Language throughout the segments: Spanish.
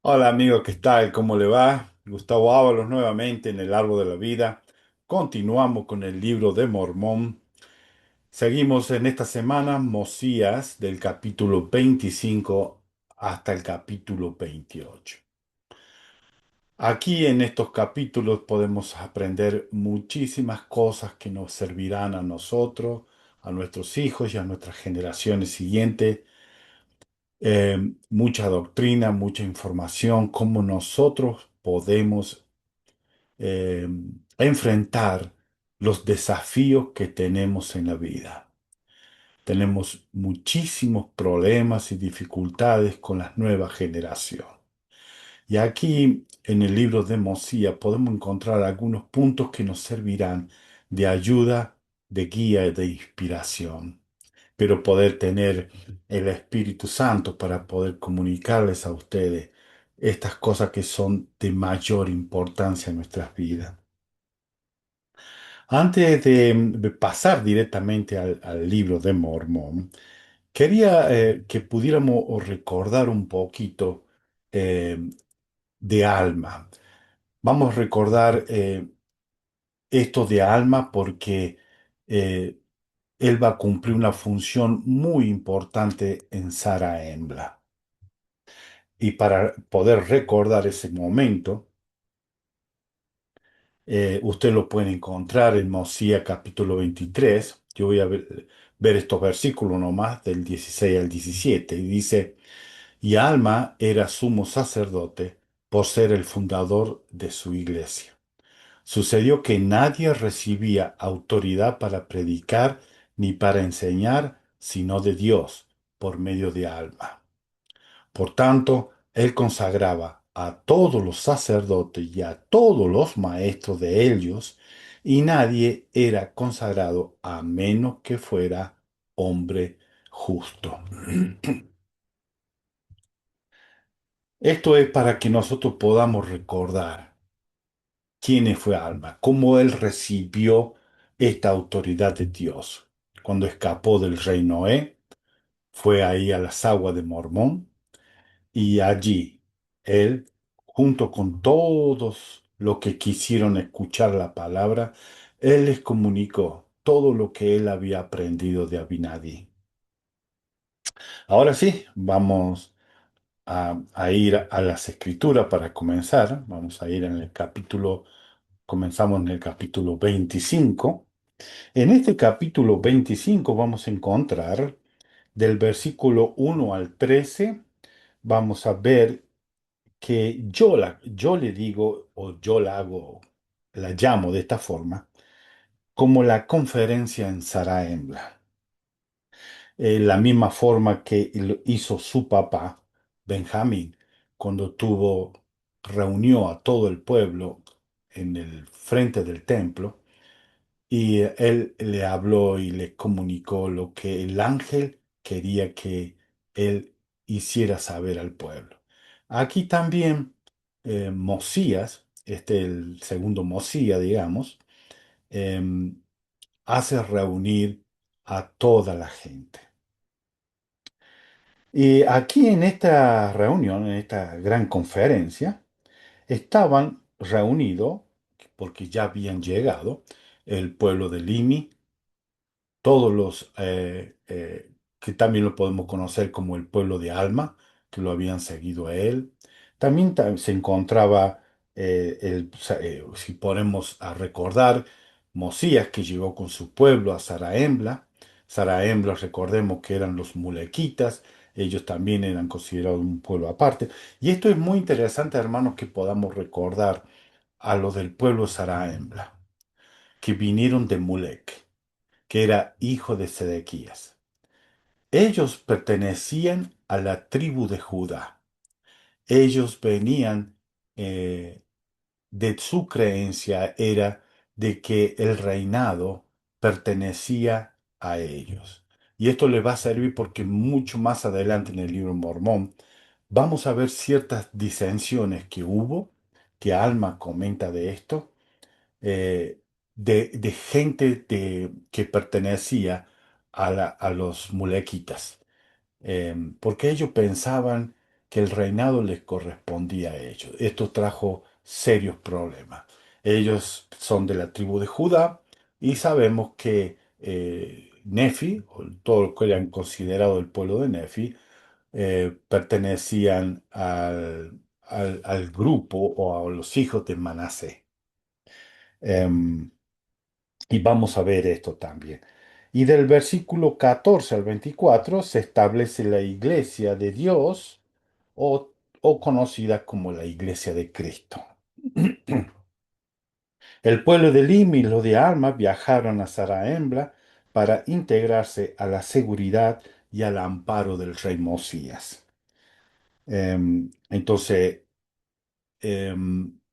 Hola amigo, ¿qué tal? ¿Cómo le va? Gustavo Ábalos nuevamente en el Árbol de la Vida. Continuamos con el libro de Mormón. Seguimos en esta semana Mosías del capítulo 25 hasta el capítulo 28. Aquí en estos capítulos podemos aprender muchísimas cosas que nos servirán a nosotros, a nuestros hijos y a nuestras generaciones siguientes. Mucha doctrina, mucha información, cómo nosotros podemos eh, enfrentar los desafíos que tenemos en la vida. Tenemos muchísimos problemas y dificultades con la nueva generación. Y aquí en el libro de Mosía podemos encontrar algunos puntos que nos servirán de ayuda, de guía y de inspiración, pero poder tener el Espíritu Santo para poder comunicarles a ustedes estas cosas que son de mayor importancia en nuestras vidas. Antes de pasar directamente al libro de Mormón, quería que pudiéramos recordar un poquito eh, de Alma. Vamos a recordar esto de Alma porque eh, él va a cumplir una función muy importante en Sara Embla. Y para poder recordar ese momento, usted lo puede encontrar en Mosía capítulo 23. Yo voy a ver estos versículos nomás del 16 al 17. Y dice, y Alma era sumo sacerdote por ser el fundador de su iglesia. Sucedió que nadie recibía autoridad para predicar ni para enseñar, sino de Dios, por medio de Alma. Por tanto, él consagraba a todos los sacerdotes y a todos los maestros de ellos, y nadie era consagrado a menos que fuera hombre justo. Esto es para que nosotros podamos recordar quién fue Alma, cómo él recibió esta autoridad de Dios. Cuando escapó del rey Noé, fue ahí a las aguas de Mormón. Y allí él, junto con todos los que quisieron escuchar la palabra, él les comunicó todo lo que él había aprendido de Abinadí. Ahora sí, vamos a ir a las escrituras para comenzar. Vamos a ir en el capítulo, comenzamos en el capítulo 25. En este capítulo 25 vamos a encontrar del versículo 1 al 13, vamos a ver que yo le digo, o yo la hago, la llamo de esta forma, como la conferencia en Saraembla. La misma forma que lo hizo su papá, Benjamín, cuando reunió a todo el pueblo en el frente del templo, y él le habló y le comunicó lo que el ángel quería que él hiciera saber al pueblo. Aquí también Mosías, el segundo Mosías, digamos, em, hace reunir a toda la gente. Y aquí en esta reunión, en esta gran conferencia, estaban reunidos, porque ya habían llegado, el pueblo de Limi, todos los que también lo podemos conocer como el pueblo de Alma, que lo habían seguido a él. También se encontraba, si ponemos a recordar, Mosías, que llegó con su pueblo a Saraembla. Saraembla, recordemos que eran los mulequitas, ellos también eran considerados un pueblo aparte. Y esto es muy interesante, hermanos, que podamos recordar a los del pueblo de Saraembla, que vinieron de Mulek, que era hijo de Sedequías. Ellos pertenecían a la tribu de Judá. Ellos venían, de su creencia era de que el reinado pertenecía a ellos. Y esto les va a servir porque mucho más adelante en el libro Mormón vamos a ver ciertas disensiones que hubo, que Alma comenta de esto, eh, de gente que pertenecía a los mulequitas, porque ellos pensaban que el reinado les correspondía a ellos. Esto trajo serios problemas. Ellos son de la tribu de Judá y sabemos que Nefi, o todo lo que eran considerado el pueblo de Nefi, pertenecían al grupo o a los hijos de Manasés. Em, y vamos a ver esto también. Y del versículo 14 al 24 se establece la iglesia de Dios o, o conocida como la iglesia de Cristo. El pueblo de Lim y los de Alma viajaron a Zarahemla para integrarse a la seguridad y al amparo del rey Mosías. Entonces,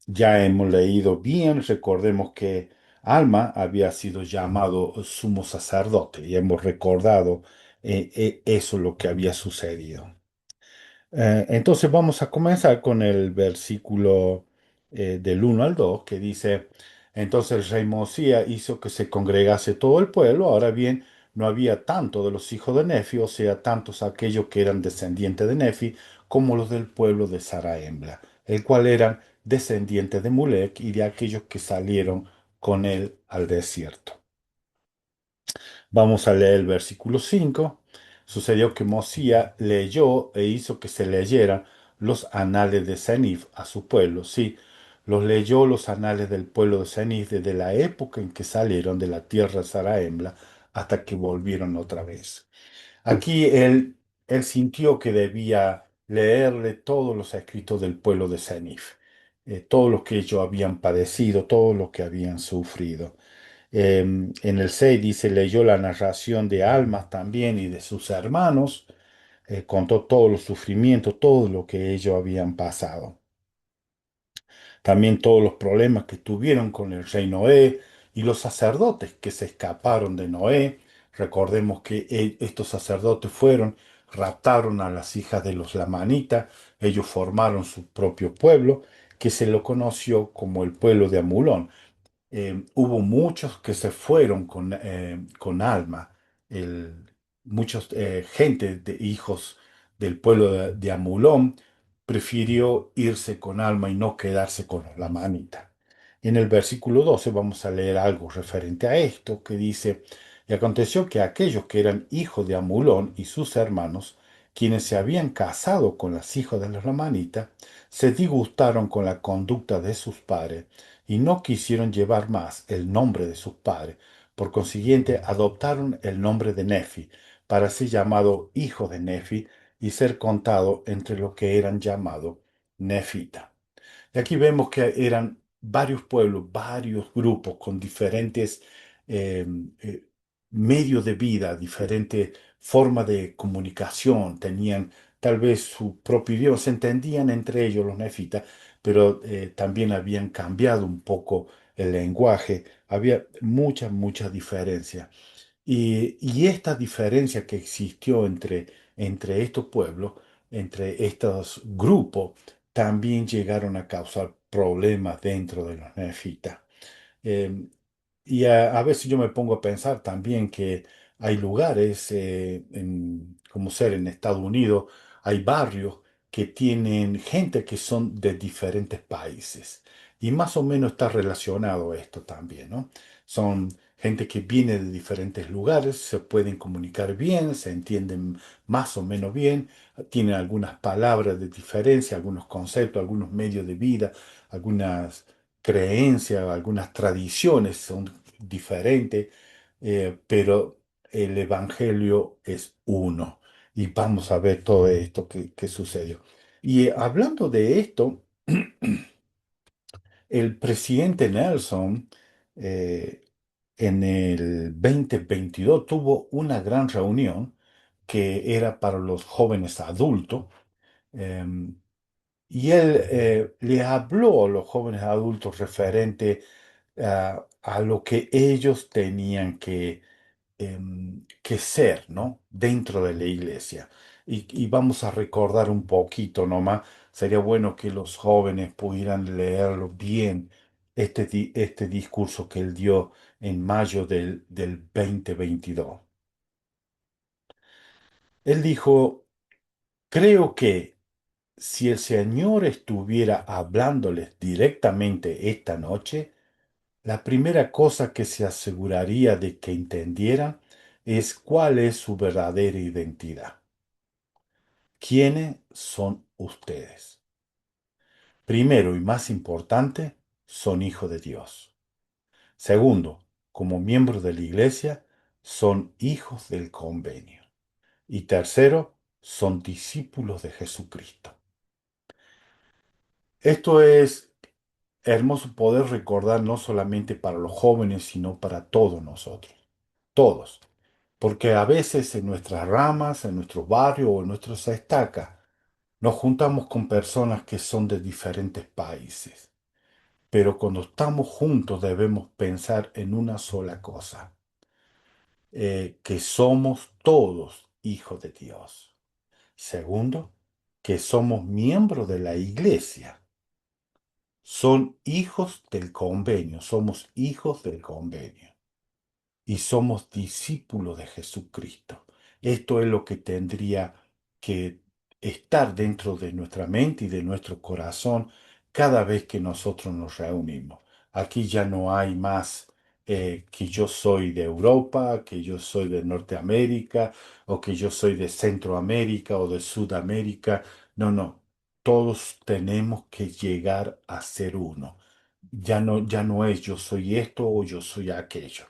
ya hemos leído bien, recordemos que Alma había sido llamado sumo sacerdote y hemos recordado eso lo que había sucedido. Entonces vamos a comenzar con el versículo del 1 al 2 que dice, entonces el rey Mosía hizo que se congregase todo el pueblo, ahora bien, no había tanto de los hijos de Nefi, o sea, tantos aquellos que eran descendientes de Nefi, como los del pueblo de Zarahemla, el cual eran descendientes de Mulek y de aquellos que salieron con él al desierto. Vamos a leer el versículo 5. Sucedió que Mosía leyó e hizo que se leyeran los anales de Senif a su pueblo. Sí, los leyó los anales del pueblo de Senif desde la época en que salieron de la tierra de Zarahemla hasta que volvieron otra vez. Aquí él sintió que debía leerle todos los escritos del pueblo de Senif, todo lo que ellos habían padecido, todo lo que habían sufrido. En el 6 dice, leyó la narración de Almas también y de sus hermanos, contó todos los sufrimientos, todo lo que ellos habían pasado. También todos los problemas que tuvieron con el rey Noé y los sacerdotes que se escaparon de Noé. Recordemos que estos sacerdotes fueron, raptaron a las hijas de los lamanitas, ellos formaron su propio pueblo, que se lo conoció como el pueblo de Amulón. Hubo muchos que se fueron con Alma, el, muchos gente de hijos del pueblo de Amulón prefirió irse con Alma y no quedarse con la manita. En el versículo 12 vamos a leer algo referente a esto que dice, y aconteció que aquellos que eran hijos de Amulón y sus hermanos, quienes se habían casado con las hijas de los lamanitas, se disgustaron con la conducta de sus padres y no quisieron llevar más el nombre de sus padres. Por consiguiente, adoptaron el nombre de Nefi, para ser llamado hijo de Nefi y ser contado entre los que eran llamados Nefita. Y aquí vemos que eran varios pueblos, varios grupos con diferentes eh, eh, medios de vida, diferentes formas de comunicación, tenían tal vez su propio idioma, se entendían entre ellos los nefitas, pero también habían cambiado un poco el lenguaje, había mucha diferencia. Y esta diferencia que existió entre estos pueblos, entre estos grupos, también llegaron a causar problemas dentro de los nefitas. Eh, y a veces yo me pongo a pensar también que hay lugares, como ser en Estados Unidos, hay barrios que tienen gente que son de diferentes países. Y más o menos está relacionado esto también, ¿no? Son gente que viene de diferentes lugares, se pueden comunicar bien, se entienden más o menos bien, tienen algunas palabras de diferencia, algunos conceptos, algunos medios de vida, algunas creencias, algunas tradiciones son diferentes, pero el Evangelio es uno. Y vamos a ver todo esto que sucedió. Y hablando de esto, el presidente Nelson en el 2022 tuvo una gran reunión que era para los jóvenes adultos. em, y él le habló a los jóvenes adultos referente a lo que ellos tenían que ser, ¿no? Dentro de la iglesia. Y vamos a recordar un poquito nomás. Sería bueno que los jóvenes pudieran leerlo bien, este discurso que él dio en mayo del 2022. Él dijo, creo que si el Señor estuviera hablándoles directamente esta noche, la primera cosa que se aseguraría de que entendieran es cuál es su verdadera identidad. ¿Quiénes son ustedes? Primero y más importante, son hijos de Dios. Segundo, como miembros de la iglesia, son hijos del convenio. Y tercero, son discípulos de Jesucristo. Esto es hermoso poder recordar no solamente para los jóvenes, sino para todos nosotros. Todos. Porque a veces en nuestras ramas, en nuestro barrio o en nuestras estacas, nos juntamos con personas que son de diferentes países. Pero cuando estamos juntos debemos pensar en una sola cosa, que somos todos hijos de Dios. Segundo, que somos miembros de la iglesia. Son hijos del convenio, somos hijos del convenio y somos discípulos de Jesucristo. Esto es lo que tendría que estar dentro de nuestra mente y de nuestro corazón cada vez que nosotros nos reunimos. Aquí ya no hay más que yo soy de Europa, que yo soy de Norteamérica, o que yo soy de Centroamérica o de Sudamérica. No, no. Todos tenemos que llegar a ser uno. Ya no es yo soy esto o yo soy aquello,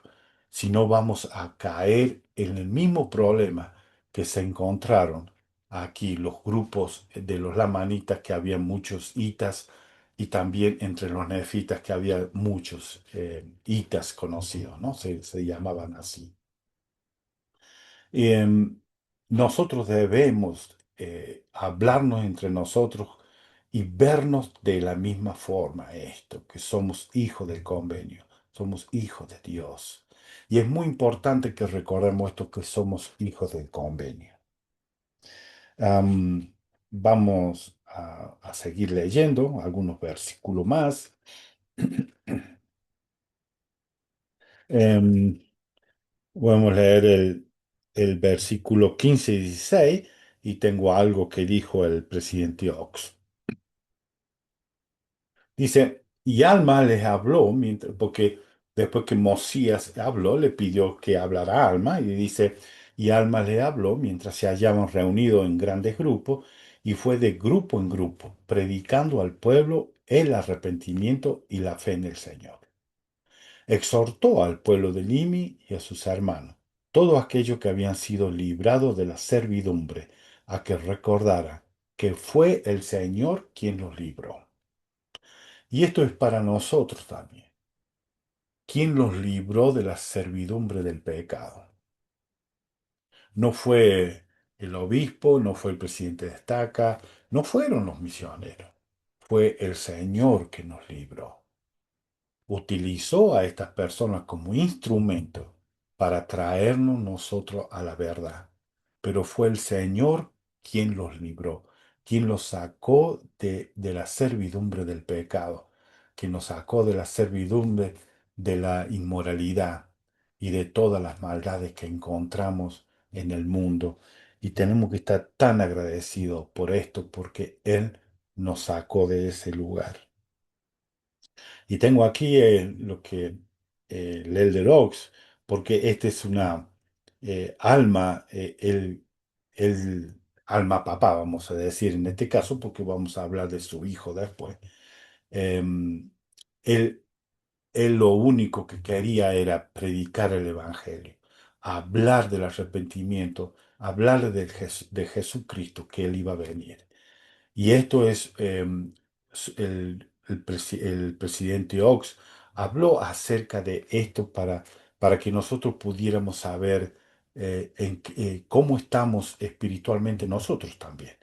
si no vamos a caer en el mismo problema que se encontraron aquí los grupos de los lamanitas, que había muchos hitas, y también entre los nefitas que había muchos hitas conocidos, ¿no? Se llamaban así. Em, Nosotros debemos hablarnos entre nosotros y vernos de la misma forma, esto, que somos hijos del convenio, somos hijos de Dios. Y es muy importante que recordemos esto, que somos hijos del convenio. Am, Vamos a seguir leyendo algunos versículos más. Em, Podemos leer el versículo 15 y 16 y tengo algo que dijo el presidente Ox. Dice, y Alma les habló, porque después que Mosías habló, le pidió que hablara a Alma y dice, y Alma le habló mientras se hallaban reunidos en grandes grupos y fue de grupo en grupo, predicando al pueblo el arrepentimiento y la fe en el Señor. Exhortó al pueblo de Limi y a sus hermanos, todos aquellos que habían sido librados de la servidumbre, a que recordaran que fue el Señor quien los libró. Y esto es para nosotros también. ¿Quién los libró de la servidumbre del pecado? No fue el obispo, no fue el presidente de estaca, no fueron los misioneros. Fue el Señor que nos libró. Utilizó a estas personas como instrumento para traernos nosotros a la verdad. Pero fue el Señor quien los libró, quien los sacó de la servidumbre del pecado, quien nos sacó de la servidumbre de la inmoralidad y de todas las maldades que encontramos en el mundo. Y tenemos que estar tan agradecidos por esto, porque Él nos sacó de ese lugar. Y tengo aquí lo que el Elder Oaks, porque este es una alma, el alma papá, vamos a decir en este caso, porque vamos a hablar de su hijo después. Em, él, él lo único que quería era predicar el Evangelio, hablar del arrepentimiento, hablar de Jesucristo, que él iba a venir. Y esto es, el presidente Ox habló acerca de esto para que nosotros pudiéramos saber cómo estamos espiritualmente nosotros también.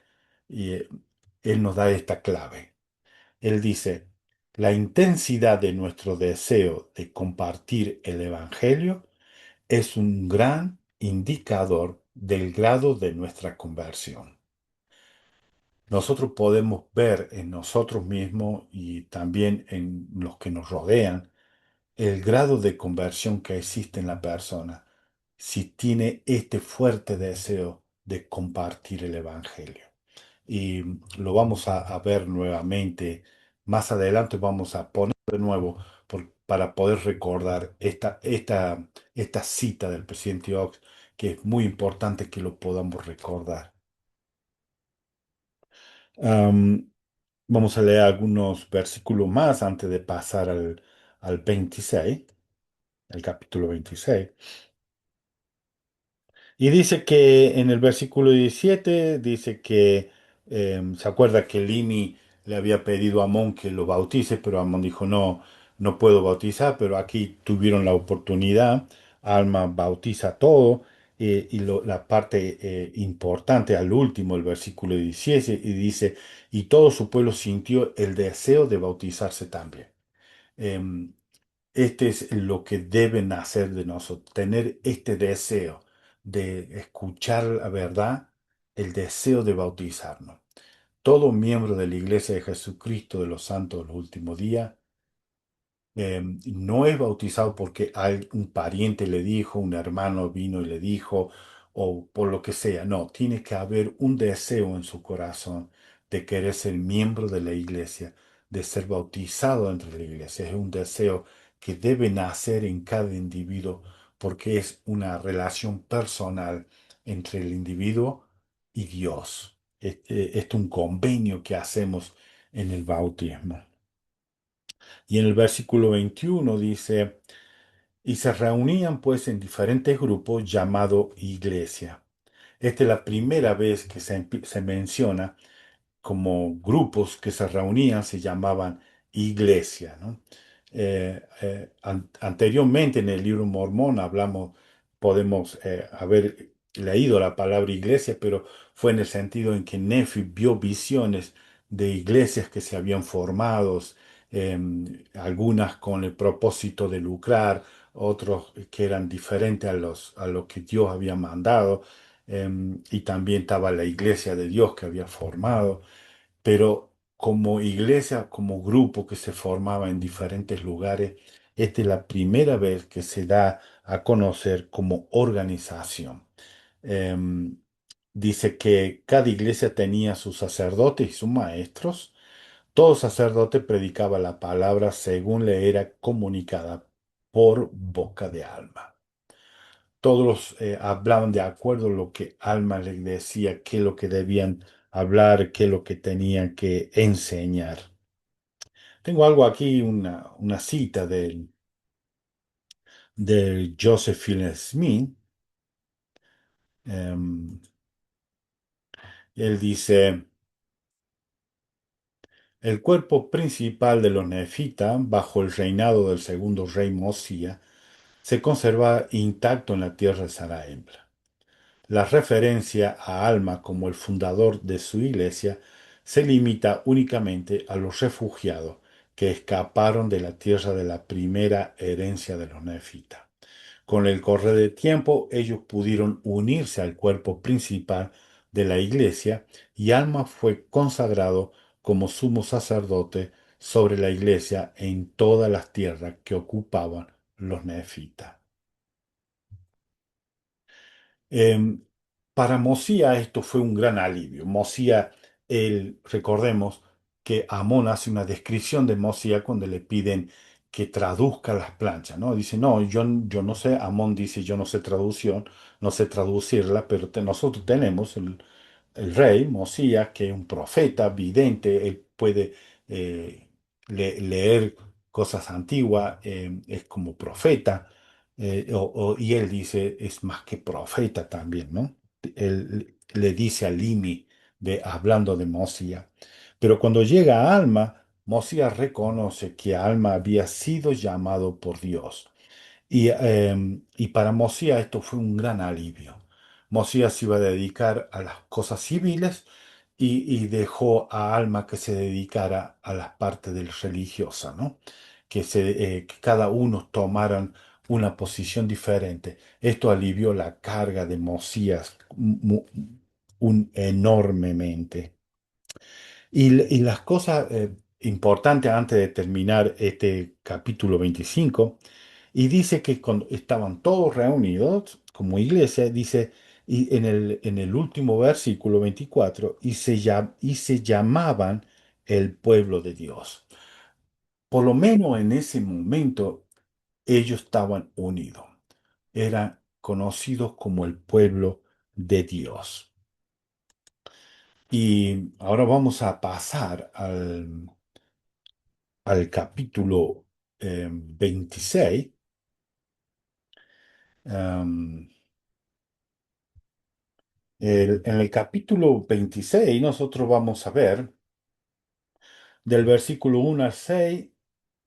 Y él nos da esta clave. Él dice, la intensidad de nuestro deseo de compartir el Evangelio es un gran indicador del grado de nuestra conversión. Nosotros podemos ver en nosotros mismos y también en los que nos rodean el grado de conversión que existe en la persona si tiene este fuerte deseo de compartir el Evangelio. y lo vamos a ver nuevamente. Más adelante vamos a poner de nuevo para poder recordar esta cita del presidente Ox, que es muy importante que lo podamos recordar. Am, Vamos a leer algunos versículos más antes de pasar al 26, el capítulo 26. Y dice que en el versículo 17 dice que se acuerda que Limi le había pedido a Amón que lo bautice, pero Amón dijo, no, no puedo bautizar, pero aquí tuvieron la oportunidad. Alma bautiza todo. La parte importante al último, el versículo 17, y dice, y todo su pueblo sintió el deseo de bautizarse también. Em, este es lo que deben hacer de nosotros, tener este deseo de escuchar la verdad, el deseo de bautizarnos. Todo miembro de la Iglesia de Jesucristo de los Santos de los Últimos Días no es bautizado porque un pariente le dijo, un hermano vino y le dijo, o por lo que sea. No, tiene que haber un deseo en su corazón de querer ser miembro de la iglesia, de ser bautizado dentro de la iglesia. Es un deseo que debe nacer en cada individuo porque es una relación personal entre el individuo y Dios. Es un convenio que hacemos en el bautismo. Y en el versículo 21 dice, y se reunían pues en diferentes grupos llamado iglesia. Esta es la primera vez que se menciona como grupos que se reunían, se llamaban iglesia, ¿no? Anteriormente en el libro Mormón podemos haber leído la palabra iglesia, pero fue en el sentido en que Nefi vio visiones de iglesias que se habían formado, algunas con el propósito de lucrar, otros que eran diferentes a lo que Dios había mandado, y también estaba la iglesia de Dios que había formado, pero como iglesia, como grupo que se formaba en diferentes lugares, esta es la primera vez que se da a conocer como organización. Em, Dice que cada iglesia tenía sus sacerdotes y sus maestros. Todo sacerdote predicaba la palabra según le era comunicada por boca de Alma. Todos hablaban de acuerdo a lo que Alma les decía, qué es lo que debían hablar, qué es lo que tenían que enseñar. Tengo algo aquí, una cita de Joseph Fielding Smith. Em, Él dice, el cuerpo principal de los nefitas, bajo el reinado del segundo rey Mosía, se conserva intacto en la tierra de Saraembla. La referencia a Alma como el fundador de su iglesia se limita únicamente a los refugiados que escaparon de la tierra de la primera herencia de los nefitas. Con el correr del tiempo, ellos pudieron unirse al cuerpo principal de la iglesia y Alma fue consagrado como sumo sacerdote sobre la iglesia en todas las tierras que ocupaban los nefitas. Em, para Mosía esto fue un gran alivio. Mosía, recordemos que Amón hace una descripción de Mosía cuando le piden que traduzca las planchas, ¿no? Dice, no, yo no sé, Amón dice, yo no sé traducción, no sé traducirla, pero nosotros tenemos el rey, Mosías, que es un profeta, vidente, él puede eh, leer cosas antiguas, es como profeta, y él dice, es más que profeta también, ¿no? Él le dice a Limi, hablando de Mosías. Pero cuando llega a Alma, Mosías reconoce que Alma había sido llamado por Dios. Y para Mosías esto fue un gran alivio. Mosías se iba a dedicar a las cosas civiles y dejó a Alma que se dedicara a las partes del religiosa, ¿no? Que cada uno tomaran una posición diferente. Esto alivió la carga de Mosías enormemente. Y las cosas importantes antes de terminar este capítulo 25 y dice que cuando estaban todos reunidos como iglesia, dice, y en el último versículo 24, y se llamaban el pueblo de Dios. Por lo menos en ese momento ellos estaban unidos. Eran conocidos como el pueblo de Dios. Y ahora vamos a pasar al capítulo 26. Em, en el capítulo 26 nosotros vamos a ver del versículo 1 al 6.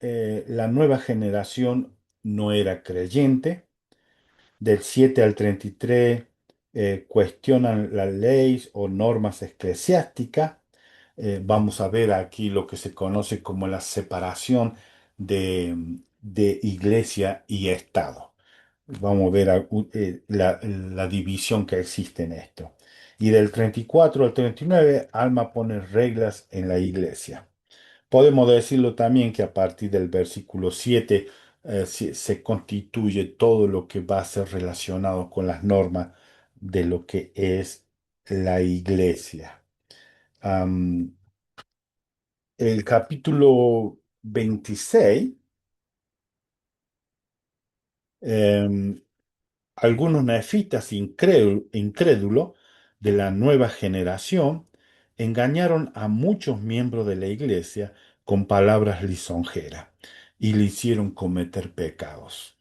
La nueva generación no era creyente. Del 7 al 33 cuestionan las leyes o normas eclesiásticas. Vamos a ver aquí lo que se conoce como la separación de iglesia y Estado. Vamos a ver la división que existe en esto. Y del 34 al 39, Alma pone reglas en la iglesia. Podemos decirlo también que a partir del versículo 7 se constituye todo lo que va a ser relacionado con las normas de lo que es la iglesia. Am, el capítulo 26, em, algunos nefitas incrédulos de la nueva generación engañaron a muchos miembros de la iglesia con palabras lisonjeras y le hicieron cometer pecados.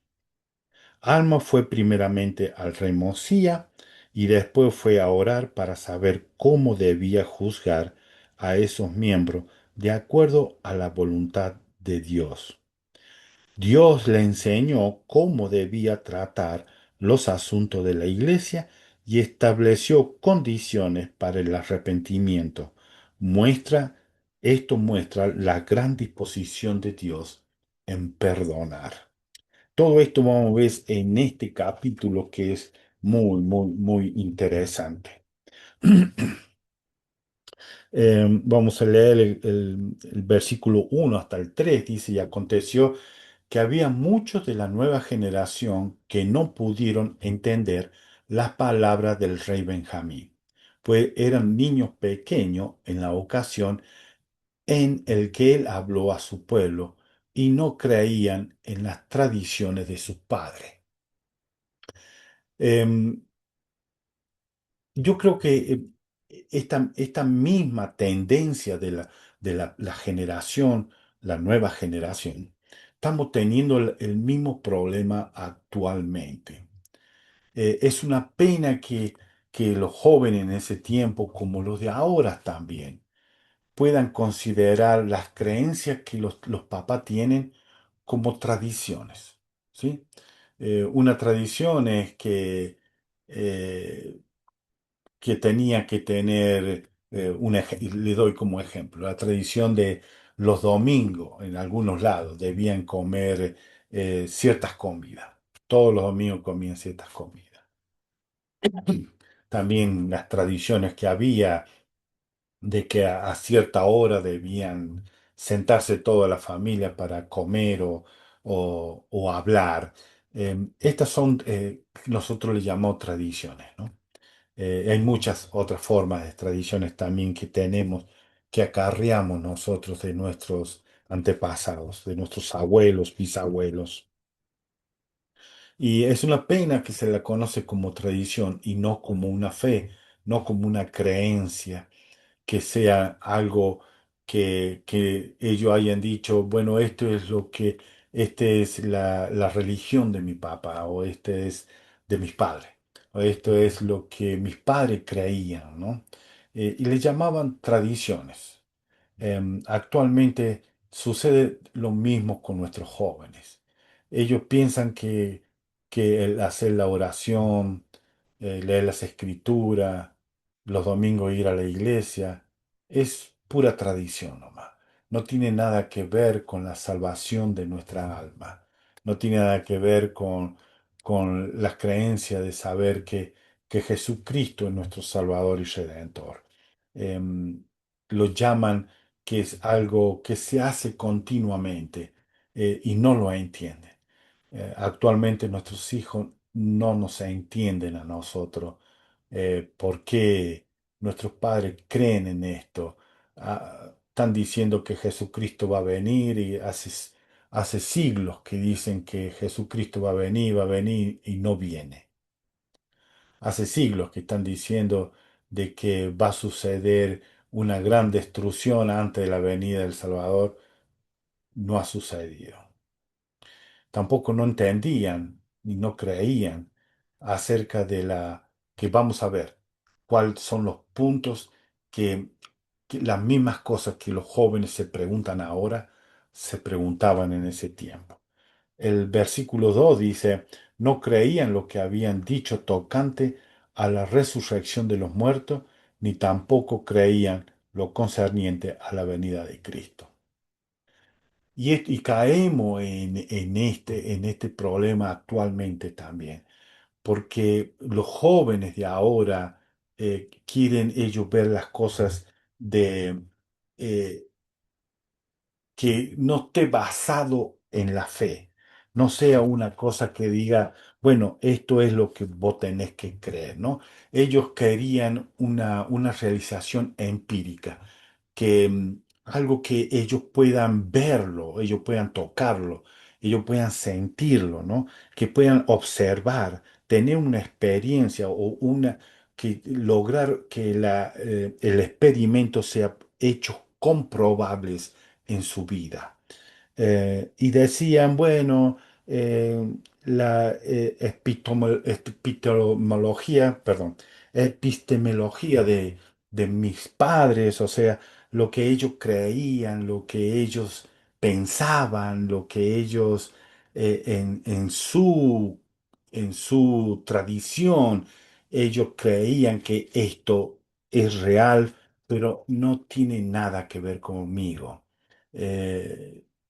Alma fue primeramente al rey Mosía y después fue a orar para saber cómo debía juzgar a esos miembros de acuerdo a la voluntad de Dios. Dios le enseñó cómo debía tratar los asuntos de la iglesia y estableció condiciones para el arrepentimiento. Muestra, esto muestra la gran disposición de Dios en perdonar. Todo esto vamos a ver en este capítulo que es muy, muy, muy interesante. Vamos a leer el versículo 1 hasta el 3. Dice, y aconteció que había muchos de la nueva generación que no pudieron entender las palabras del rey Benjamín, pues eran niños pequeños en la ocasión en el que él habló a su pueblo y no creían en las tradiciones de sus padres. Em, yo creo que esta misma tendencia de la generación, la nueva generación, estamos teniendo el mismo problema actualmente. Es una pena que los jóvenes en ese tiempo, como los de ahora también, puedan considerar las creencias que los papás tienen como tradiciones, ¿sí? Una tradición es eh, que tenía que tener, y le doy como ejemplo, la tradición de los domingos en algunos lados debían comer ciertas comidas. Todos los domingos comían ciertas comidas. También las tradiciones que había de que a cierta hora debían sentarse toda la familia para comer o hablar. Estas son, nosotros le llamamos tradiciones, ¿no? Hay muchas otras formas de tradiciones también que tenemos, que acarreamos nosotros de nuestros antepasados, de nuestros abuelos, bisabuelos. Y es una pena que se la conoce como tradición y no como una fe, no como una creencia que sea algo que ellos hayan dicho, bueno, esto es lo que, este es la religión de mi papá, o este es de mis padres, o esto es lo que mis padres creían, ¿no? Y le llamaban tradiciones. Actualmente sucede lo mismo con nuestros jóvenes. Ellos piensan que el hacer la oración, leer las escrituras, los domingos ir a la iglesia, es pura tradición nomás. No tiene nada que ver con la salvación de nuestra alma. No tiene nada que ver con las creencias de saber que Jesucristo es nuestro Salvador y Redentor. Em, lo llaman que es algo que se hace continuamente y no lo entienden. Actualmente nuestros hijos no nos entienden a nosotros ¿Por qué nuestros padres creen en esto? Están diciendo que Jesucristo va a venir y hace siglos que dicen que Jesucristo va a venir y no viene. Hace siglos que están diciendo de que va a suceder una gran destrucción antes de la venida del Salvador. No ha sucedido. Tampoco no entendían ni no creían acerca de que vamos a ver cuáles son los puntos que las mismas cosas que los jóvenes se preguntan ahora, se preguntaban en ese tiempo. El versículo 2 dice, no creían lo que habían dicho tocante a la resurrección de los muertos, ni tampoco creían lo concerniente a la venida de Cristo. Y caemos en este problema actualmente también, porque los jóvenes de ahora quieren ellos ver las cosas de, eh, que no esté basado en la fe, no sea una cosa que diga, bueno, esto es lo que vos tenés que creer, ¿no? Ellos querían una realización empírica, que algo que ellos puedan verlo, ellos puedan tocarlo, ellos puedan sentirlo, ¿no? Que puedan observar, tener una experiencia o que lograr que el experimento sea hechos comprobables en su vida. Y decían, bueno, la epistemología de mis padres, o sea, lo que ellos creían, lo que ellos pensaban, lo que ellos en su tradición, ellos creían que esto es real, pero no tiene nada que ver conmigo.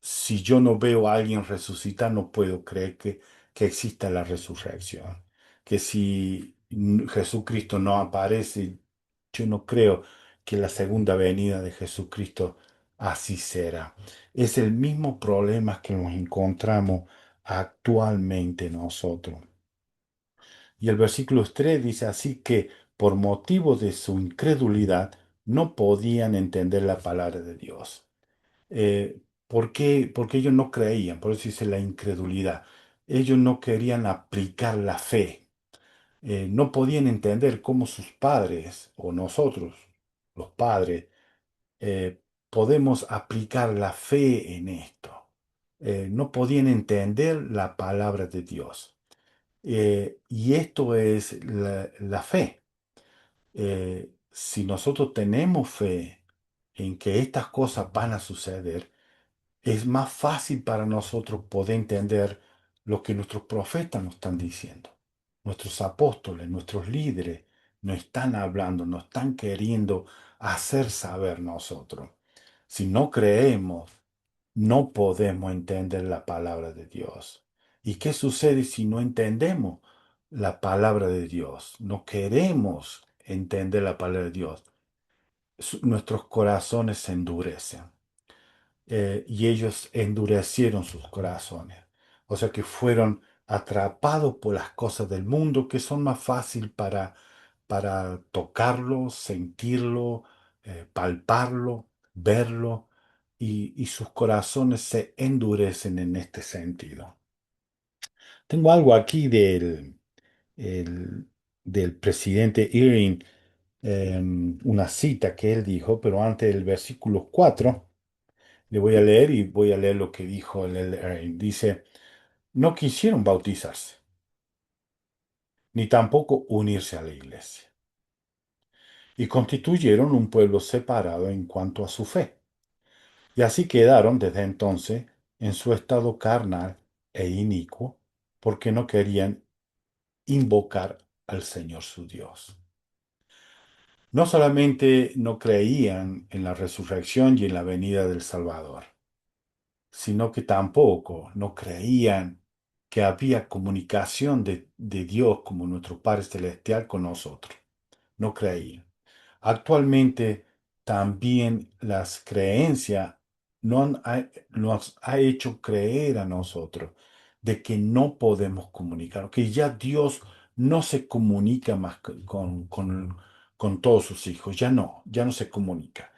Si yo no veo a alguien resucitar, no puedo creer que exista la resurrección. Que si Jesucristo no aparece, yo no creo que la segunda venida de Jesucristo así será. Es el mismo problema que nos encontramos actualmente nosotros. Y el versículo 3 dice así que por motivo de su incredulidad no podían entender la palabra de Dios. ¿Por qué? Porque ellos no creían, por eso dice la incredulidad. Ellos no querían aplicar la fe. No podían entender cómo sus padres o nosotros, los padres, eh, podemos aplicar la fe en esto. No podían entender la palabra de Dios. Y esto es la fe. Si nosotros tenemos fe en que estas cosas van a suceder, es más fácil para nosotros poder entender lo que nuestros profetas nos están diciendo. Nuestros apóstoles, nuestros líderes nos están hablando, nos están queriendo hacer saber nosotros. Si no creemos, no podemos entender la palabra de Dios. ¿Y qué sucede si no entendemos la palabra de Dios? No queremos entender la palabra de Dios. Nuestros corazones se endurecen y ellos endurecieron sus corazones. O sea que fueron atrapados por las cosas del mundo que son más fácil para tocarlo, sentirlo, palparlo, verlo, y sus corazones se endurecen en este sentido. Tengo algo aquí el- del presidente Irving, una cita que él dijo, pero antes del versículo 4. Le voy a leer y voy a leer lo que dijo dice, no quisieron bautizarse, ni tampoco unirse a la iglesia, y constituyeron un pueblo separado en cuanto a su fe. Y así quedaron desde entonces en su estado carnal e inicuo, porque no querían invocar al Señor su Dios. No solamente no creían en la resurrección y en la venida del Salvador, sino que tampoco no creían que había comunicación de Dios como nuestro Padre Celestial con nosotros. No creían. Actualmente también las creencias nos ha hecho creer a nosotros de que no podemos comunicar, que ya Dios no se comunica más con todos sus hijos, ya no se comunica.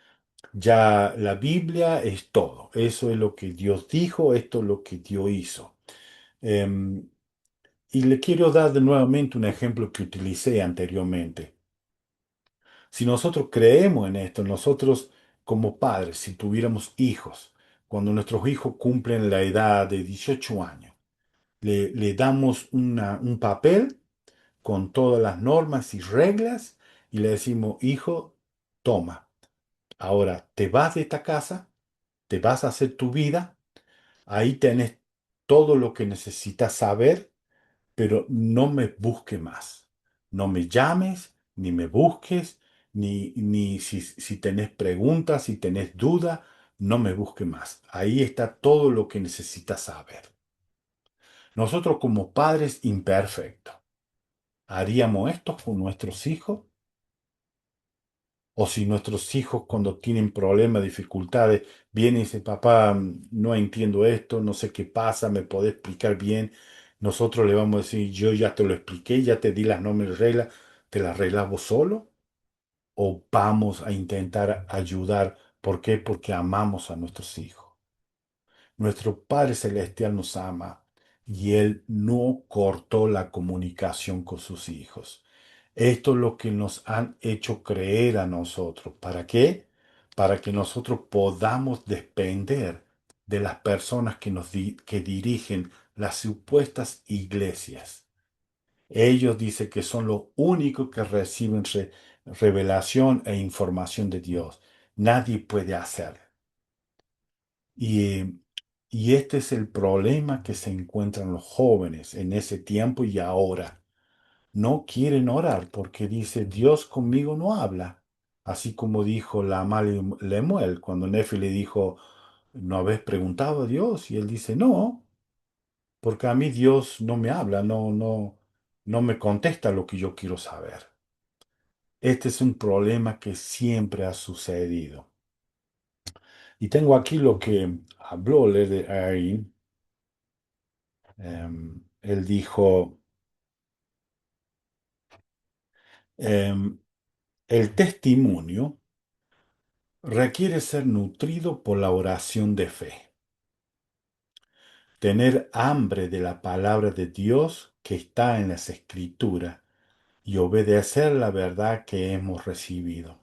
Ya la Biblia es todo, eso es lo que Dios dijo, esto es lo que Dios hizo. Em, y le quiero dar de nuevamente un ejemplo que utilicé anteriormente. Si nosotros creemos en esto, nosotros como padres, si tuviéramos hijos, cuando nuestros hijos cumplen la edad de 18 años, le damos un papel con todas las normas y reglas y le decimos, hijo, toma, ahora te vas de esta casa, te vas a hacer tu vida, ahí tenés todo lo que necesitas saber, pero no me busques más. No me llames, ni me busques, ni si tenés preguntas, si tenés dudas, no me busques más. Ahí está todo lo que necesitas saber. Nosotros como padres imperfectos, ¿haríamos esto con nuestros hijos? O si nuestros hijos cuando tienen problemas, dificultades, vienen y dicen, papá, no entiendo esto, no sé qué pasa, ¿me podés explicar bien? Nosotros le vamos a decir, yo ya te lo expliqué, ya te di las normas y reglas, ¿te las arreglas vos solo? ¿O vamos a intentar ayudar? ¿Por qué? Porque amamos a nuestros hijos. Nuestro Padre Celestial nos ama y Él no cortó la comunicación con sus hijos. Esto es lo que nos han hecho creer a nosotros. ¿Para qué? Para que nosotros podamos depender de las personas que dirigen las supuestas iglesias. Ellos dicen que son los únicos que reciben revelación e información de Dios. Nadie puede hacerlo. Y, y este es el problema que se encuentran los jóvenes en ese tiempo y ahora. No quieren orar porque dice, Dios conmigo no habla. Así como dijo la Lemuel cuando Nefi le dijo, ¿no habéis preguntado a Dios? Y él dice, no, porque a mí Dios no me habla, no me contesta lo que yo quiero saber. Este es un problema que siempre ha sucedido. Y tengo aquí lo que habló Leder Ari. Él dijo, em, el testimonio requiere ser nutrido por la oración de fe, tener hambre de la palabra de Dios que está en las Escrituras y obedecer la verdad que hemos recibido.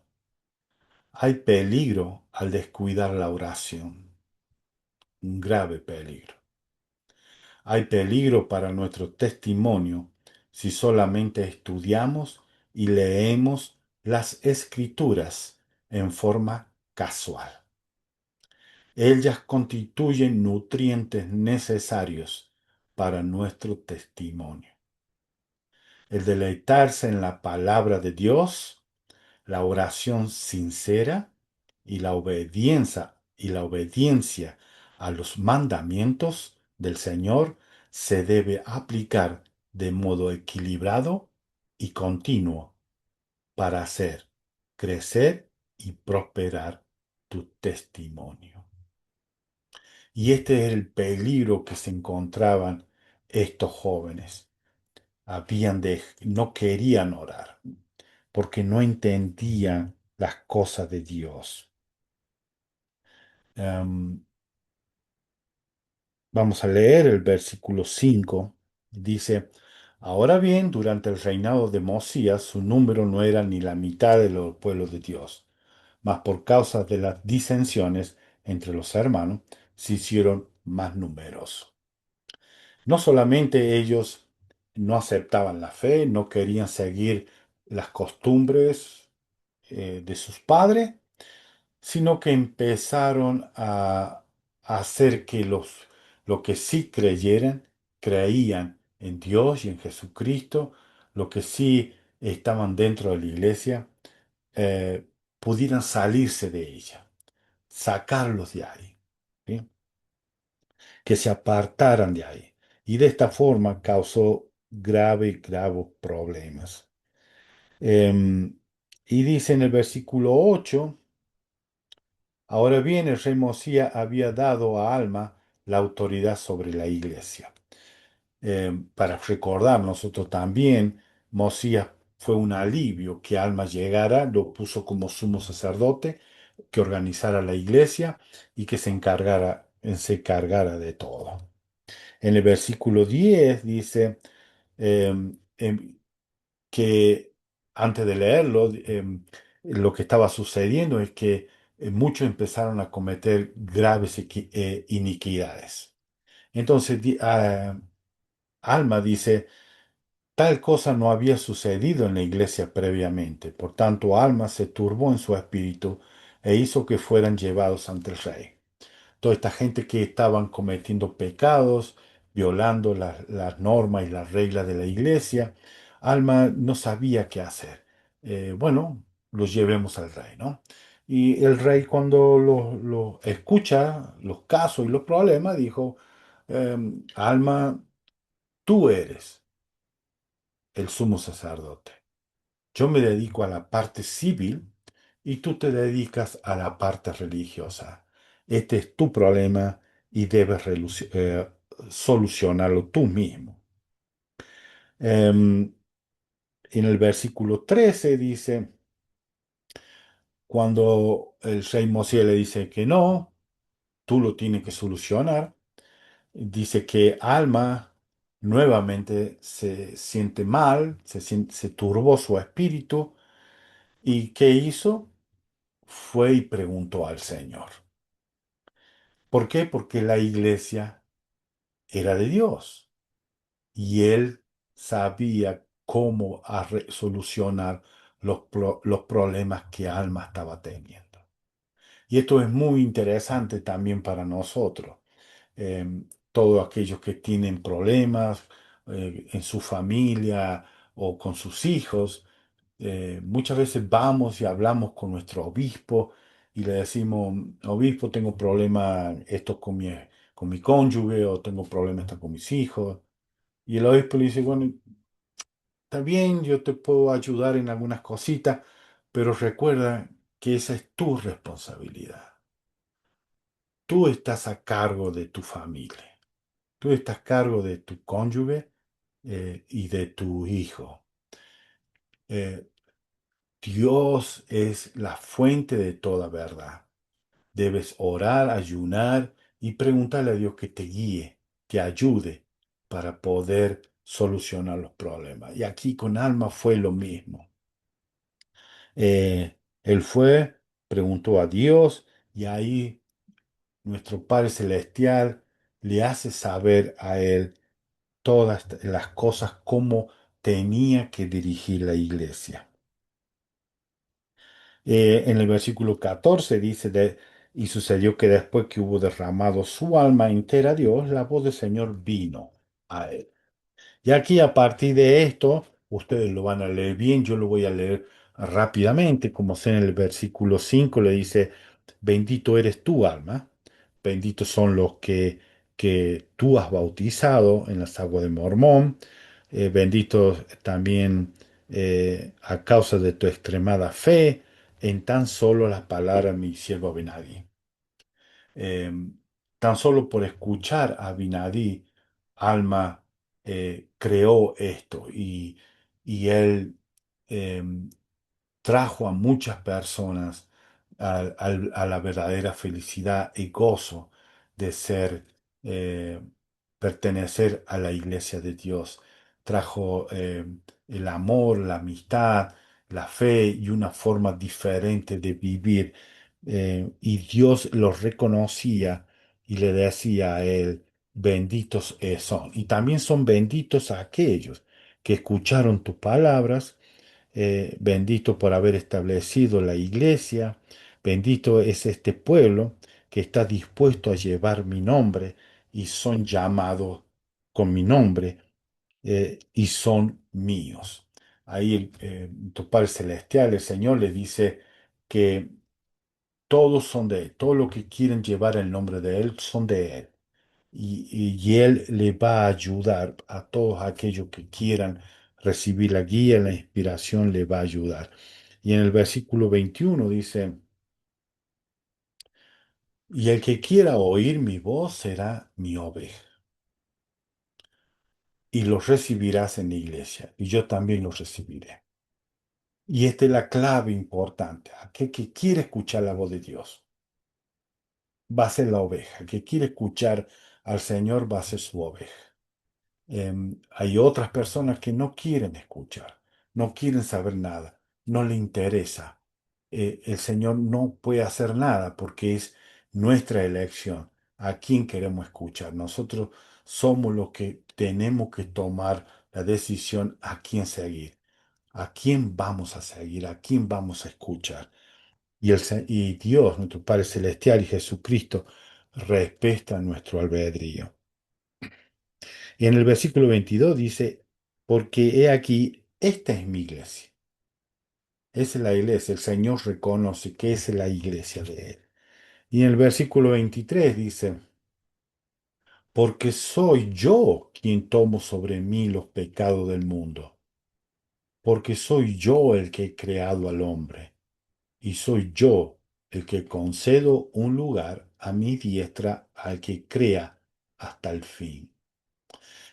Hay peligro al descuidar la oración, un grave peligro. Hay peligro para nuestro testimonio si solamente estudiamos y leemos las Escrituras en forma casual. Ellas constituyen nutrientes necesarios para nuestro testimonio. El deleitarse en la palabra de Dios, la oración sincera y la obediencia a los mandamientos del Señor se debe aplicar de modo equilibrado y continuo para hacer crecer y prosperar tu testimonio. Y este es el peligro que se encontraban estos jóvenes. No querían orar porque no entendían las cosas de Dios. Em, Vamos a leer el versículo 5. Dice, ahora bien, durante el reinado de Mosías, su número no era ni la mitad de los pueblos de Dios, mas por causa de las disensiones entre los hermanos, se hicieron más numerosos. No solamente ellos no aceptaban la fe, no querían seguir las costumbres de sus padres, sino que empezaron a hacer que lo que sí creían en Dios y en Jesucristo, lo que sí estaban dentro de la iglesia, eh, pudieran salirse de ella, sacarlos de ahí, ¿sí? Que se apartaran de ahí. Y de esta forma causó graves problemas. Y dice en el versículo 8, ahora bien, el rey Mosía había dado a Alma la autoridad sobre la iglesia. Para recordar nosotros también, Mosías fue un alivio que Alma llegara, lo puso como sumo sacerdote, que organizara la iglesia y que se encargara de todo. En el versículo 10 dice que antes de leerlo, lo que estaba sucediendo es que muchos empezaron a cometer graves iniquidades. Entonces, Alma dice, tal cosa no había sucedido en la iglesia previamente. Por tanto, Alma se turbó en su espíritu e hizo que fueran llevados ante el rey. Toda esta gente que estaban cometiendo pecados, violando las normas y las reglas de la iglesia, Alma no sabía qué hacer. Bueno, los llevemos al rey, ¿no? Y el rey cuando lo escucha, los casos y los problemas, dijo, Alma, tú eres el sumo sacerdote. Yo me dedico a la parte civil y tú te dedicas a la parte religiosa. Este es tu problema y debes solucionarlo tú mismo. En el versículo 13 dice, cuando el rey Mosié le dice que no, tú lo tienes que solucionar, dice que Alma nuevamente se siente mal, se turbó su espíritu y ¿qué hizo? Fue y preguntó al Señor. ¿Por qué? Porque la iglesia era de Dios y él sabía cómo solucionar los problemas que Alma estaba teniendo. Y esto es muy interesante también para nosotros. Todos aquellos que tienen problemas en su familia o con sus hijos, muchas veces vamos y hablamos con nuestro obispo y le decimos, obispo, tengo problemas esto con mi cónyuge o tengo problemas esto con mis hijos. Y el obispo le dice, bueno, está bien, yo te puedo ayudar en algunas cositas, pero recuerda que esa es tu responsabilidad. Tú estás a cargo de tu familia. Tú estás a cargo de tu cónyuge y de tu hijo. Eh, Dios es la fuente de toda verdad. Debes orar, ayunar y preguntarle a Dios que te guíe, te ayude para poder solucionar los problemas. Y aquí con Alma fue lo mismo. Él fue, preguntó a Dios y ahí nuestro Padre Celestial le hace saber a él todas las cosas, cómo tenía que dirigir la iglesia. En el versículo 14 dice, y sucedió que después que hubo derramado su alma entera a Dios, la voz del Señor vino a él. Y aquí a partir de esto, ustedes lo van a leer bien, yo lo voy a leer rápidamente, como sea en el versículo 5 le dice, bendito eres tú, alma, benditos son los que tú has bautizado en las aguas de Mormón, benditos también a causa de tu extremada fe, en tan solo las palabras de mi siervo Abinadí. Eh, Tan solo por escuchar a Binadí, Alma creó esto y él eh, trajo a muchas personas a la verdadera felicidad y gozo de eh, pertenecer a la iglesia de Dios. Trajo el amor, la amistad, la fe y una forma diferente de vivir. Y Dios los reconocía y le decía a él, benditos son. Y también son benditos aquellos que escucharon tus palabras, bendito por haber establecido la iglesia, bendito es este pueblo que está dispuesto a llevar mi nombre y son llamados con mi nombre y son míos. Ahí tu Padre Celestial, el Señor, le dice que todos son de Él, todo lo que quieren llevar el nombre de Él son de Él. Y Él le va a ayudar a todos aquellos que quieran recibir la guía, la inspiración, le va a ayudar. Y en el versículo 21 dice, y el que quiera oír mi voz será mi oveja. y los recibirás en la iglesia, y yo también los recibiré. Y esta es la clave importante. Aquel que quiere escuchar la voz de Dios va a ser la oveja. El que quiere escuchar al Señor va a ser su oveja. Hay otras personas que no quieren escuchar, no quieren saber nada, no le interesa. El Señor no puede hacer nada porque es nuestra elección. ¿A quién queremos escuchar? Nosotros somos los que tenemos que tomar la decisión a quién seguir, a quién vamos a seguir, a quién vamos a escuchar. Y Dios, nuestro Padre Celestial y Jesucristo, respeta nuestro albedrío. Y en el versículo 22 dice, porque he aquí, esta es mi iglesia. Esa es la iglesia. El Señor reconoce que esa es la iglesia de Él. Y en el versículo 23 dice, porque soy yo quien tomo sobre mí los pecados del mundo, porque soy yo el que he creado al hombre, y soy yo el que concedo un lugar a mi diestra al que crea hasta el fin.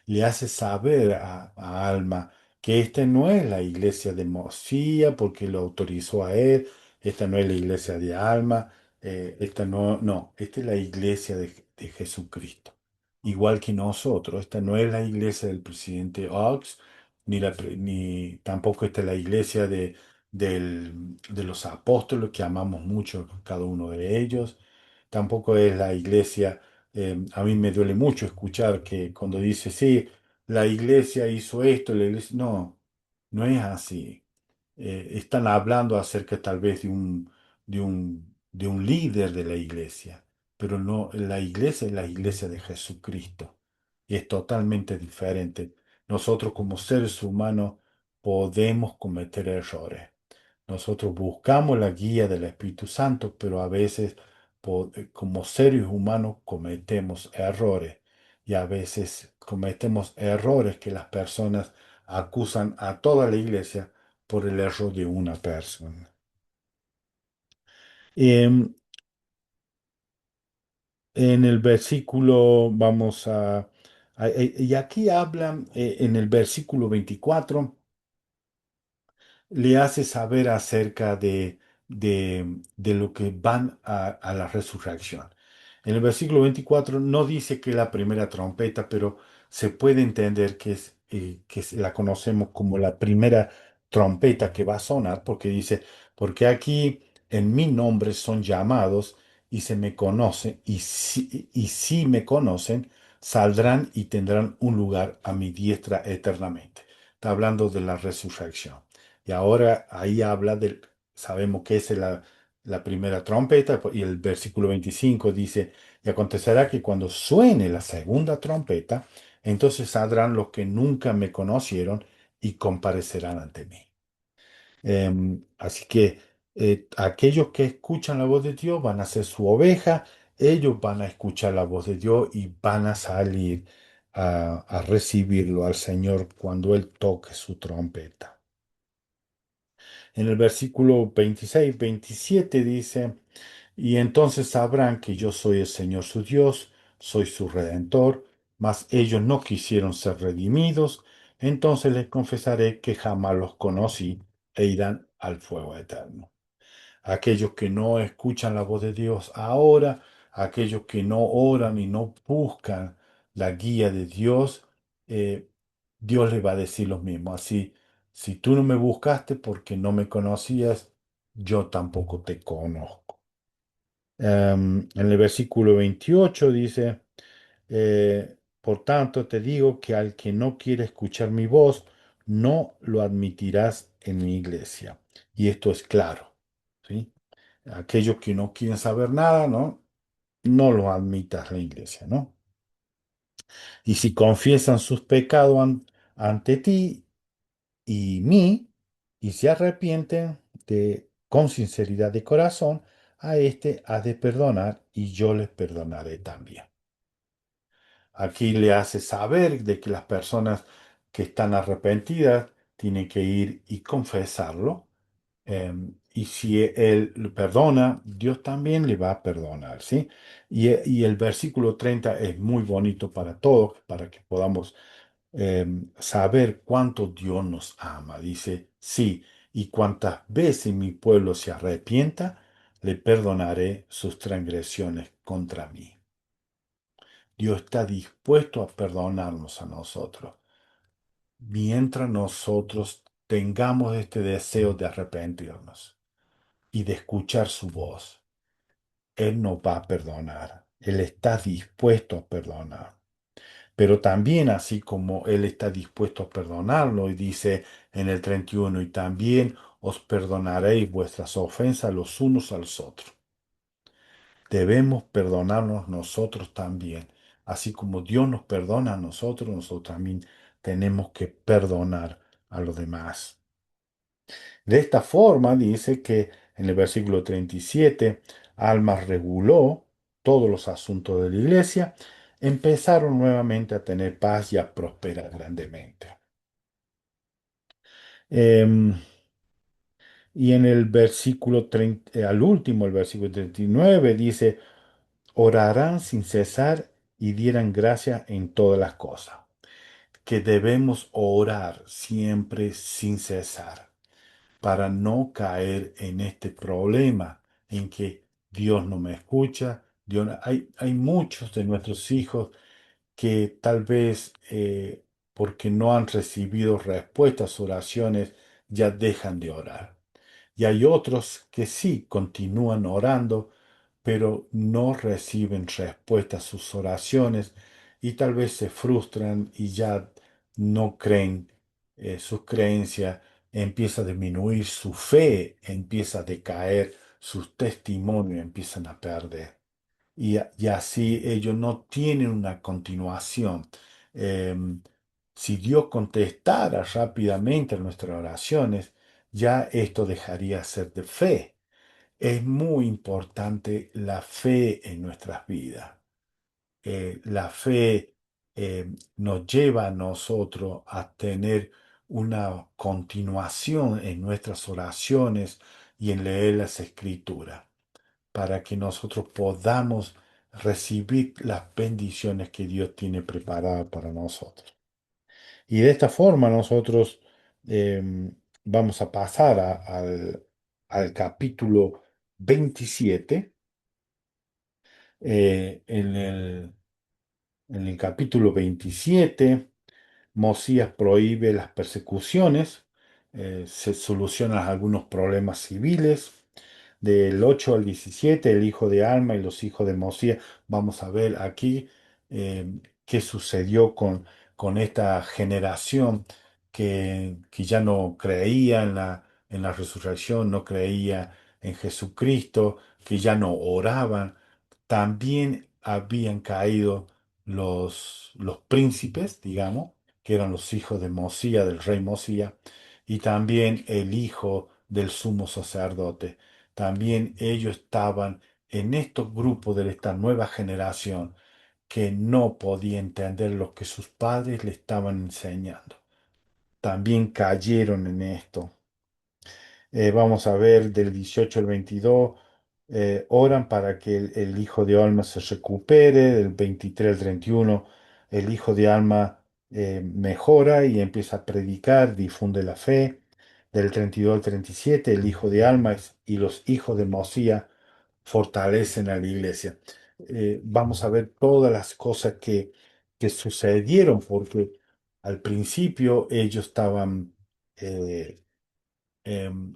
Le hace saber a Alma que esta no es la iglesia de Mosía porque lo autorizó a él, esta no es la iglesia de Alma, esta no, esta es la iglesia de Jesucristo. Igual que nosotros, esta no es la iglesia del presidente Ox, ni tampoco esta es la iglesia de los apóstoles que amamos mucho cada uno de ellos, tampoco es la iglesia. A mí me duele mucho escuchar que cuando dice, sí, la iglesia hizo esto, la iglesia... No, no es así. Están hablando acerca tal vez de un líder de la iglesia, pero no, la iglesia es la iglesia de Jesucristo. Y es totalmente diferente. Nosotros como seres humanos podemos cometer errores. Nosotros buscamos la guía del Espíritu Santo, pero a veces como seres humanos cometemos errores y a veces cometemos errores que las personas acusan a toda la iglesia por el error de una persona. Em, en el versículo, y aquí hablan en el versículo 24 le hace saber acerca de lo que van a la resurrección. En el versículo 24 no dice que es la primera trompeta, pero se puede entender la conocemos como la primera trompeta que va a sonar, porque dice, porque aquí en mi nombre son llamados y se me conocen, y si me conocen, saldrán y tendrán un lugar a mi diestra eternamente. Está hablando de la resurrección. Y ahora ahí sabemos que es la primera trompeta, y el versículo 25 dice, y acontecerá que cuando suene la segunda trompeta, entonces saldrán los que nunca me conocieron y comparecerán ante mí. Así que aquellos que escuchan la voz de Dios van a ser su oveja, ellos van a escuchar la voz de Dios y van a salir a recibirlo al Señor cuando Él toque su trompeta. En el versículo 26-27 dice, y entonces sabrán que yo soy el Señor su Dios, soy su redentor, mas ellos no quisieron ser redimidos, entonces les confesaré que jamás los conocí e irán al fuego eterno. Aquellos que no escuchan la voz de Dios ahora, aquellos que no oran y no buscan la guía de Dios, eh, Dios les va a decir lo mismo. Así, si tú no me buscaste porque no me conocías, yo tampoco te conozco. En el versículo 28 dice, por tanto te digo que al que no quiere escuchar mi voz, no lo admitirás en mi iglesia. Y esto es claro, ¿sí? Aquellos que no quieren saber nada, ¿no? No lo admitas en la iglesia, ¿no? Y si confiesan sus pecados ante ti y mí, y se arrepienten con sinceridad de corazón, a éste has de perdonar y yo les perdonaré también. Aquí le hace saber de que las personas que están arrepentidas tienen que ir y confesarlo. Y si él lo perdona, Dios también le va a perdonar, ¿sí? Y el versículo 30 es muy bonito para todos, para que podamos saber cuánto Dios nos ama. Dice, sí, y cuantas veces mi pueblo se arrepienta, le perdonaré sus transgresiones contra mí. Dios está dispuesto a perdonarnos a nosotros, mientras nosotros tengamos este deseo de arrepentirnos y de escuchar su voz. Él nos va a perdonar. Él está dispuesto a perdonar. Pero también así como Él está dispuesto a perdonarlo, y dice en el 31, y también os perdonaréis vuestras ofensas los unos a los otros. Debemos perdonarnos nosotros también. Así como Dios nos perdona a nosotros, nosotros también tenemos que perdonar a los demás. De esta forma dice que en el versículo 37, Alma reguló todos los asuntos de la iglesia, empezaron nuevamente a tener paz y a prosperar grandemente. Em, y en el versículo 30, al último, el versículo 39, dice, orarán sin cesar y dieran gracia en todas las cosas. Que debemos orar siempre sin cesar, para no caer en este problema en que Dios no me escucha. Hay muchos de nuestros hijos que tal vez porque no han recibido respuestas a sus oraciones ya dejan de orar. Y hay otros que sí continúan orando, pero no reciben respuesta a sus oraciones y tal vez se frustran y ya no creen, sus creencias, empieza a disminuir, su fe empieza a decaer, sus testimonios empiezan a perder. Y así ellos no tienen una continuación. Em, si Dios contestara rápidamente a nuestras oraciones, ya esto dejaría de ser de fe. Es muy importante la fe en nuestras vidas. La fe nos lleva a nosotros a tener una continuación en nuestras oraciones y en leer las escrituras, para que nosotros podamos recibir las bendiciones que Dios tiene preparadas para nosotros. Y de esta forma nosotros vamos a pasar al capítulo 27. En el capítulo 27, Mosías prohíbe las persecuciones, se solucionan algunos problemas civiles. Del 8 al 17, el hijo de Alma y los hijos de Mosías. Vamos a ver aquí qué sucedió con esta generación que ya no creía en la resurrección, no creía en Jesucristo, que ya no oraban. También habían caído los príncipes, digamos, que eran los hijos de Mosía, del rey Mosía, y también el hijo del sumo sacerdote. También ellos estaban en estos grupos de esta nueva generación que no podía entender lo que sus padres le estaban enseñando. También cayeron en esto. Vamos a ver del 18 al 22, oran para que el hijo de Alma se recupere. Del 23 al 31, el hijo de Alma mejora y empieza a predicar, difunde la fe. Del 32 al 37, el hijo de Alma y los hijos de Mosía fortalecen a la iglesia. Vamos a ver todas las cosas que sucedieron, porque al principio ellos estaban eh,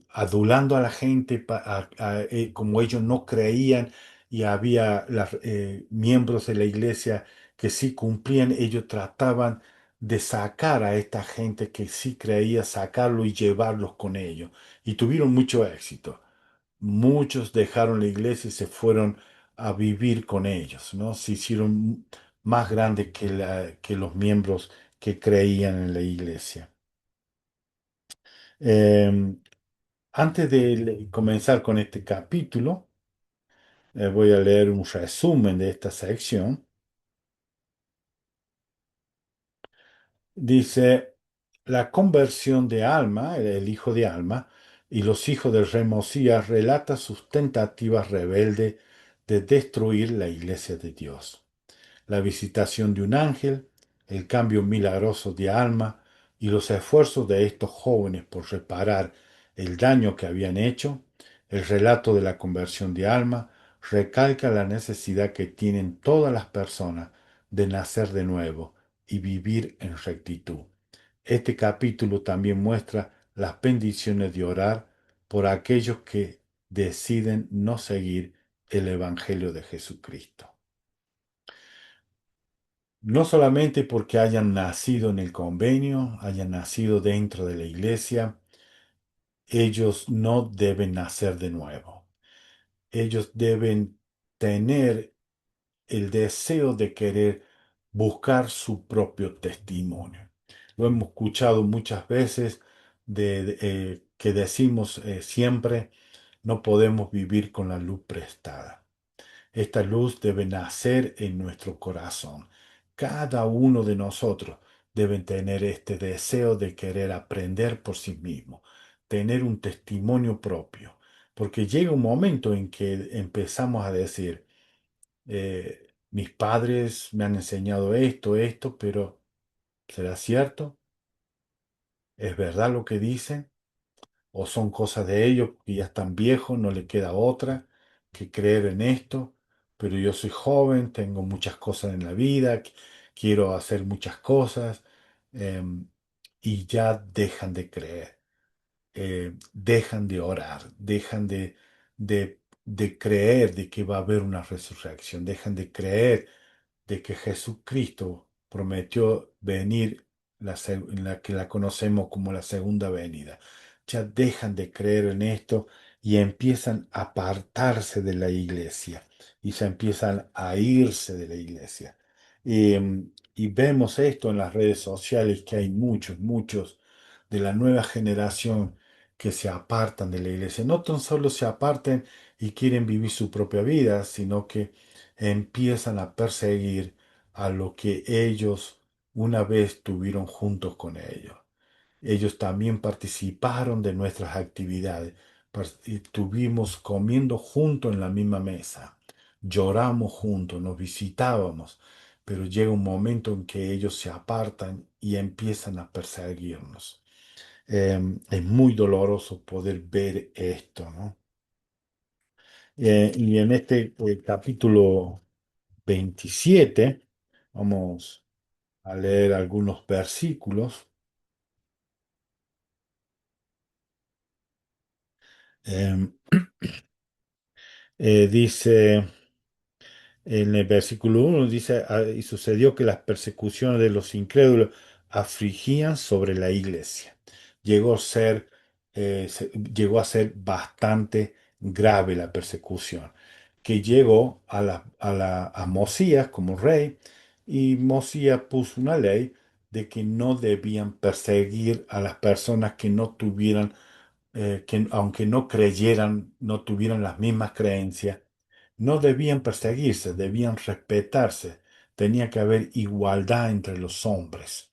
adulando a la gente, como ellos no creían, y había miembros de la iglesia que sí cumplían. Ellos trataban de sacar a esta gente que sí creía, sacarlo y llevarlos con ellos. Y tuvieron mucho éxito. Muchos dejaron la iglesia y se fueron a vivir con ellos, ¿no? Se hicieron más grandes que los miembros que creían en la iglesia. Em, Antes de comenzar con este capítulo, voy a leer un resumen de esta sección. Dice, la conversión de Alma, el hijo de Alma, y los hijos del rey Mosías relata sus tentativas rebeldes de destruir la iglesia de Dios. La visitación de un ángel, el cambio milagroso de Alma y los esfuerzos de estos jóvenes por reparar el daño que habían hecho, el relato de la conversión de Alma recalca la necesidad que tienen todas las personas de nacer de nuevo y vivir en rectitud. Este capítulo también muestra las bendiciones de orar por aquellos que deciden no seguir el Evangelio de Jesucristo. No solamente porque hayan nacido en el convenio, hayan nacido dentro de la iglesia, ellos no deben nacer de nuevo. Ellos deben tener el deseo de querer buscar su propio testimonio. Lo hemos escuchado muchas veces que decimos siempre, no podemos vivir con la luz prestada. Esta luz debe nacer en nuestro corazón. Cada uno de nosotros debe tener este deseo de querer aprender por sí mismo, tener un testimonio propio, porque llega un momento en que empezamos a decir, mis padres me han enseñado esto, pero ¿será cierto? ¿Es verdad lo que dicen? ¿O son cosas de ellos que ya están viejos, no le queda otra que creer en esto? Pero yo soy joven, tengo muchas cosas en la vida, quiero hacer muchas cosas, em, y ya dejan de creer, dejan de orar, dejan de creer de que va a haber una resurrección, dejan de creer de que Jesucristo prometió venir en la que la conocemos como la segunda venida. Ya dejan de creer en esto y empiezan a apartarse de la iglesia y se empiezan a irse de la iglesia. Y vemos esto en las redes sociales, que hay muchos de la nueva generación que se apartan de la iglesia. No tan solo se aparten y quieren vivir su propia vida, sino que empiezan a perseguir a lo que ellos una vez tuvieron juntos con ellos. Ellos también participaron de nuestras actividades. Estuvimos comiendo juntos en la misma mesa. Lloramos juntos, nos visitábamos, pero llega un momento en que ellos se apartan y empiezan a perseguirnos. Es muy doloroso poder ver esto, ¿no? Y en este capítulo 27, vamos a leer algunos versículos. Eh, dice en el versículo 1, dice, "Ah, y sucedió que las persecuciones de los incrédulos afligían sobre la iglesia. Llegó a ser bastante grave la persecución, que llegó a Mosías como rey, y Mosías puso una ley de que no debían perseguir a las personas que no tuvieran, que aunque no creyeran, no tuvieran las mismas creencias, no debían perseguirse, debían respetarse. Tenía que haber igualdad entre los hombres.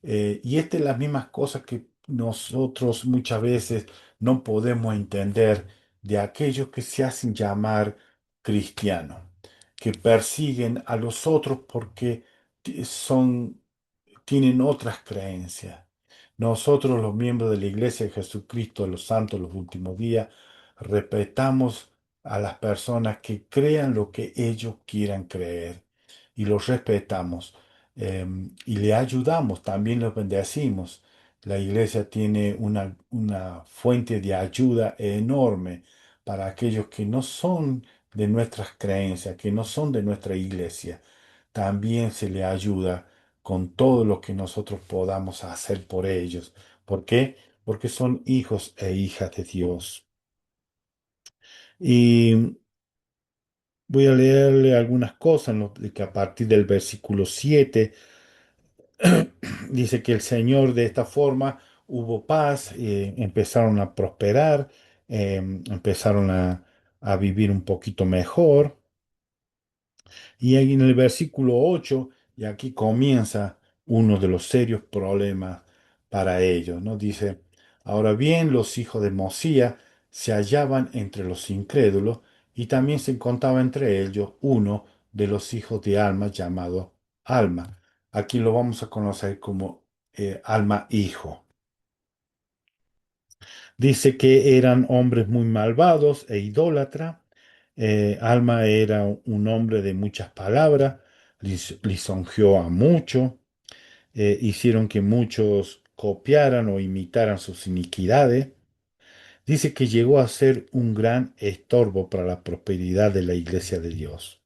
Y esta es las mismas cosas que nosotros muchas veces no podemos entender de aquellos que se hacen llamar cristianos, que persiguen a los otros porque son, tienen otras creencias. Nosotros, los miembros de la Iglesia de Jesucristo de los Santos de los Últimos Días, respetamos a las personas que crean lo que ellos quieran creer y los respetamos, y le ayudamos, también los bendecimos. La Iglesia tiene una fuente de ayuda enorme para aquellos que no son de nuestras creencias, que no son de nuestra Iglesia. También se le ayuda con todo lo que nosotros podamos hacer por ellos. ¿Por qué? Porque son hijos e hijas de Dios. Y voy a leerle algunas cosas de que a partir del versículo 7 dice que el Señor de esta forma hubo paz, empezaron a prosperar, empezaron a vivir un poquito mejor. Y ahí en el versículo 8, y aquí comienza uno de los serios problemas para ellos, ¿no? Dice, ahora bien, los hijos de Mosía se hallaban entre los incrédulos, y también se encontraba entre ellos uno de los hijos de Alma llamado Alma. Aquí lo vamos a conocer como Alma hijo. Dice que eran hombres muy malvados e idólatra. Alma era un hombre de muchas palabras, lisonjeó a muchos, hicieron que muchos copiaran o imitaran sus iniquidades. Dice que llegó a ser un gran estorbo para la prosperidad de la iglesia de Dios,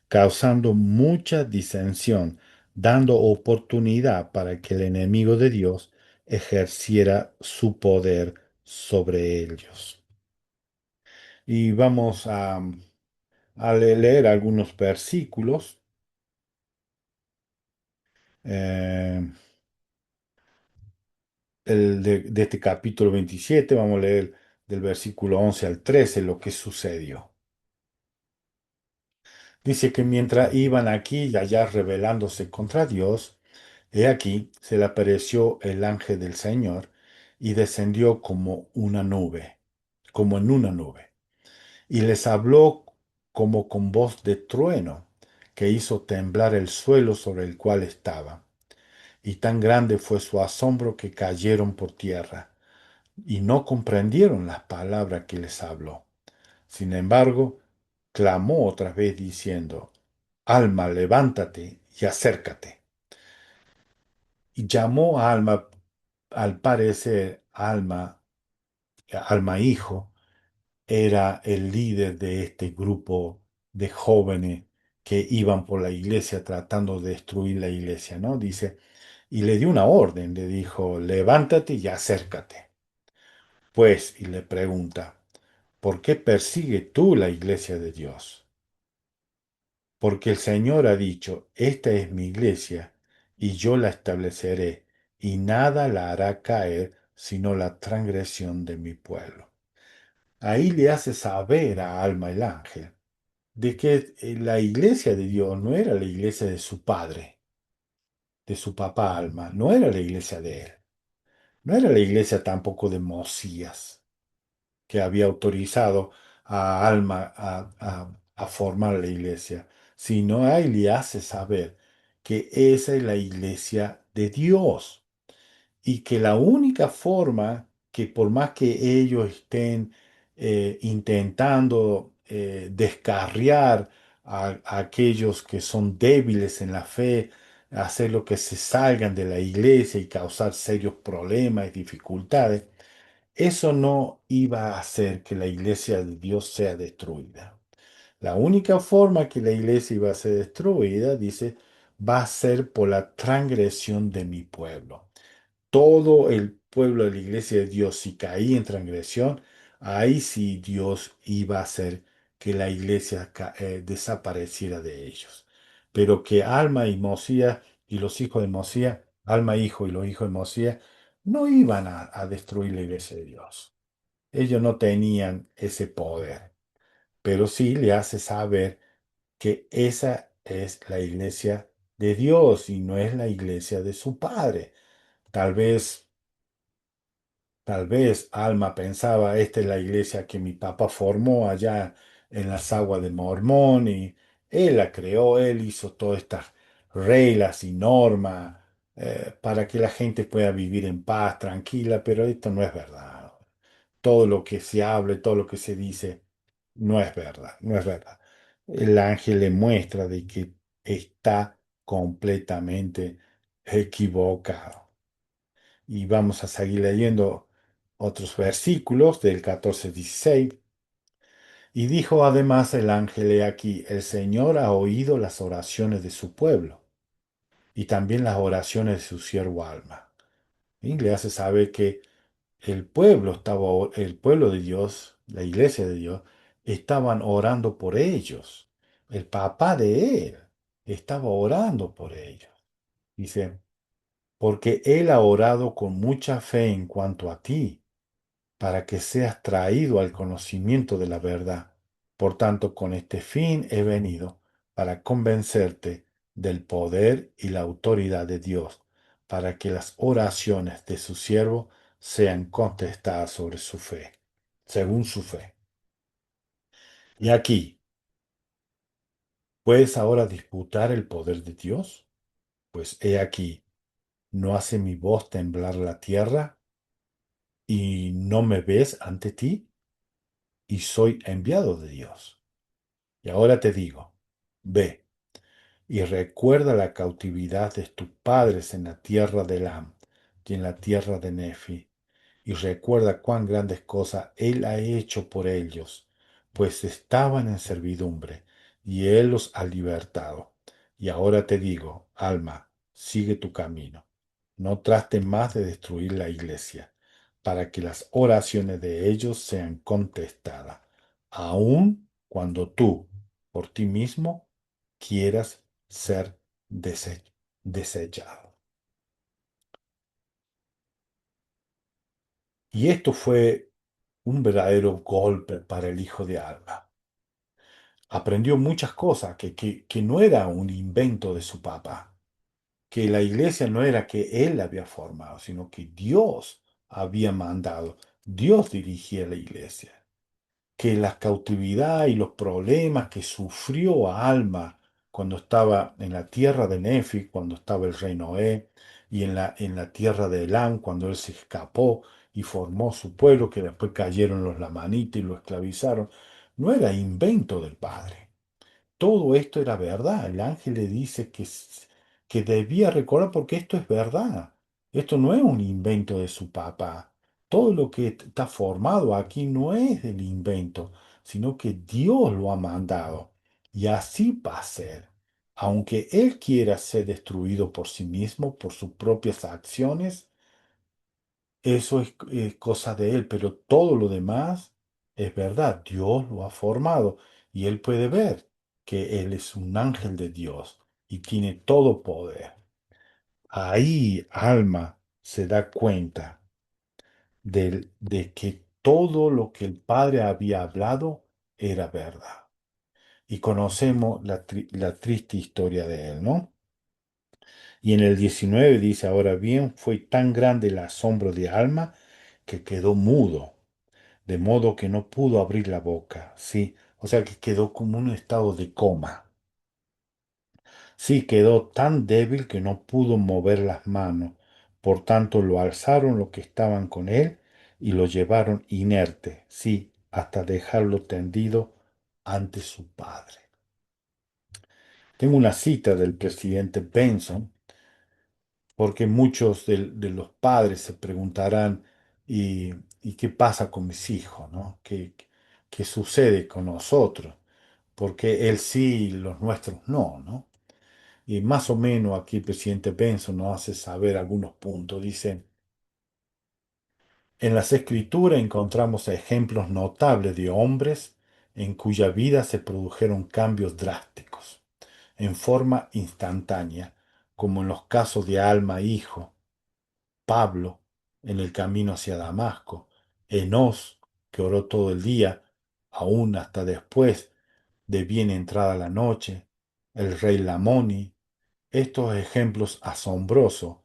causando mucha disensión, dando oportunidad para que el enemigo de Dios ejerciera su poder sobre ellos. Y vamos a leer algunos versículos eh, de este capítulo 27. Vamos a leer del versículo 11 al 13 lo que sucedió. Dice que mientras iban aquí y allá rebelándose contra Dios, he aquí se le apareció el ángel del Señor y descendió como una nube, como en una nube, y les habló como con voz de trueno, que hizo temblar el suelo sobre el cual estaba. Y tan grande fue su asombro que cayeron por tierra, y no comprendieron las palabras que les habló. Sin embargo, clamó otra vez diciendo, Alma, levántate y acércate. Y llamó a Alma, al parecer, Alma hijo, era el líder de este grupo de jóvenes que iban por la iglesia tratando de destruir la iglesia, ¿no? Dice, y le dio una orden, le dijo, levántate y acércate. Pues, y le pregunta, ¿por qué persigue tú la iglesia de Dios? Porque el Señor ha dicho, esta es mi iglesia, y yo la estableceré, y nada la hará caer, sino la transgresión de mi pueblo. Ahí le hace saber a Alma el ángel de que la iglesia de Dios no era la iglesia de su padre, de su papá Alma, no era la iglesia de él, no era la iglesia tampoco de Mosías, que había autorizado a Alma a formar la iglesia, sino a él le hace saber que esa es la iglesia de Dios y que la única forma que por más que ellos estén intentando descarriar a aquellos que son débiles en la fe, hacer lo que se salgan de la iglesia y causar serios problemas y dificultades, eso no iba a hacer que la iglesia de Dios sea destruida. La única forma que la iglesia iba a ser destruida, dice, va a ser por la transgresión de mi pueblo. Todo el pueblo de la iglesia de Dios, si caía en transgresión, ahí sí Dios iba a hacer que la iglesia desapareciera de ellos. Pero que Alma y Mosías y los hijos de Mosías, Alma hijo y los hijos de Mosías, no iban a destruir la iglesia de Dios. Ellos no tenían ese poder, pero sí le hace saber que esa es la iglesia de Dios y no es la iglesia de su padre. Tal vez Tal vez Alma pensaba, esta es la iglesia que mi papá formó allá en las aguas de Mormón y él la creó, él hizo todas estas reglas y normas para que la gente pueda vivir en paz, tranquila, pero esto no es verdad. Todo lo que se habla, todo lo que se dice, no es verdad, no es verdad. El ángel le muestra de que está completamente equivocado. Y vamos a seguir leyendo otros versículos del 14 16. Y dijo además el ángel: He aquí, el Señor ha oído las oraciones de su pueblo y también las oraciones de su siervo Alma. Y le hace saber que el pueblo de Dios, la iglesia de Dios, estaban orando por ellos. El papá de él estaba orando por ellos. Dice, porque él ha orado con mucha fe en cuanto a ti, para que seas traído al conocimiento de la verdad. Por tanto, con este fin he venido, para convencerte del poder y la autoridad de Dios, para que las oraciones de su siervo sean contestadas sobre su fe, según su fe. Y aquí, ¿puedes ahora disputar el poder de Dios? Pues he aquí, ¿no hace mi voz temblar la tierra y no me ves ante ti? Y soy enviado de Dios. Y ahora te digo, ve y recuerda la cautividad de tus padres en la tierra de Elam y en la tierra de Nefi, y recuerda cuán grandes cosas Él ha hecho por ellos, pues estaban en servidumbre, y Él los ha libertado. Y ahora te digo, alma, sigue tu camino. No trates más de destruir la iglesia, para que las oraciones de ellos sean contestadas, aun cuando tú, por ti mismo, quieras ser dese- desechado. Y esto fue un verdadero golpe para el hijo de Alba. Aprendió muchas cosas, que no era un invento de su papá, que la iglesia no era que él la había formado, sino que Dios había mandado, Dios dirigía la iglesia, que la cautividad y los problemas que sufrió Alma cuando estaba en la tierra de Nefi, cuando estaba el rey Noé, y en la tierra de Elam, cuando él se escapó y formó su pueblo, que después cayeron los lamanitas y lo esclavizaron, no era invento del Padre. Todo esto era verdad. El ángel le dice que debía recordar porque esto es verdad. Esto no es un invento de su papá. Todo lo que está formado aquí no es del invento, sino que Dios lo ha mandado. Y así va a ser. Aunque él quiera ser destruido por sí mismo, por sus propias acciones, eso es cosa de él, pero todo lo demás es verdad. Dios lo ha formado y él puede ver que él es un ángel de Dios y tiene todo poder. Ahí Alma se da cuenta de que todo lo que el Padre había hablado era verdad. Y conocemos la triste historia de él, ¿no? Y en el 19 dice, ahora bien, fue tan grande el asombro de Alma que quedó mudo, de modo que no pudo abrir la boca, sí, o sea que quedó como en un estado de coma. Sí, quedó tan débil que no pudo mover las manos. Por tanto, lo alzaron los que estaban con él y lo llevaron inerte, sí, hasta dejarlo tendido ante su padre. Tengo una cita del presidente Benson, porque muchos de los padres se preguntarán, ¿y qué pasa con mis hijos, ¿no? ¿Qué sucede con nosotros? Porque él sí y los nuestros no, ¿no? Y más o menos aquí el presidente Benson nos hace saber algunos puntos. Dice, en las escrituras encontramos ejemplos notables de hombres en cuya vida se produjeron cambios drásticos, en forma instantánea, como en los casos de Alma e Hijo, Pablo en el camino hacia Damasco, Enós, que oró todo el día, aún hasta después de bien entrada la noche, el rey Lamoni, estos ejemplos asombrosos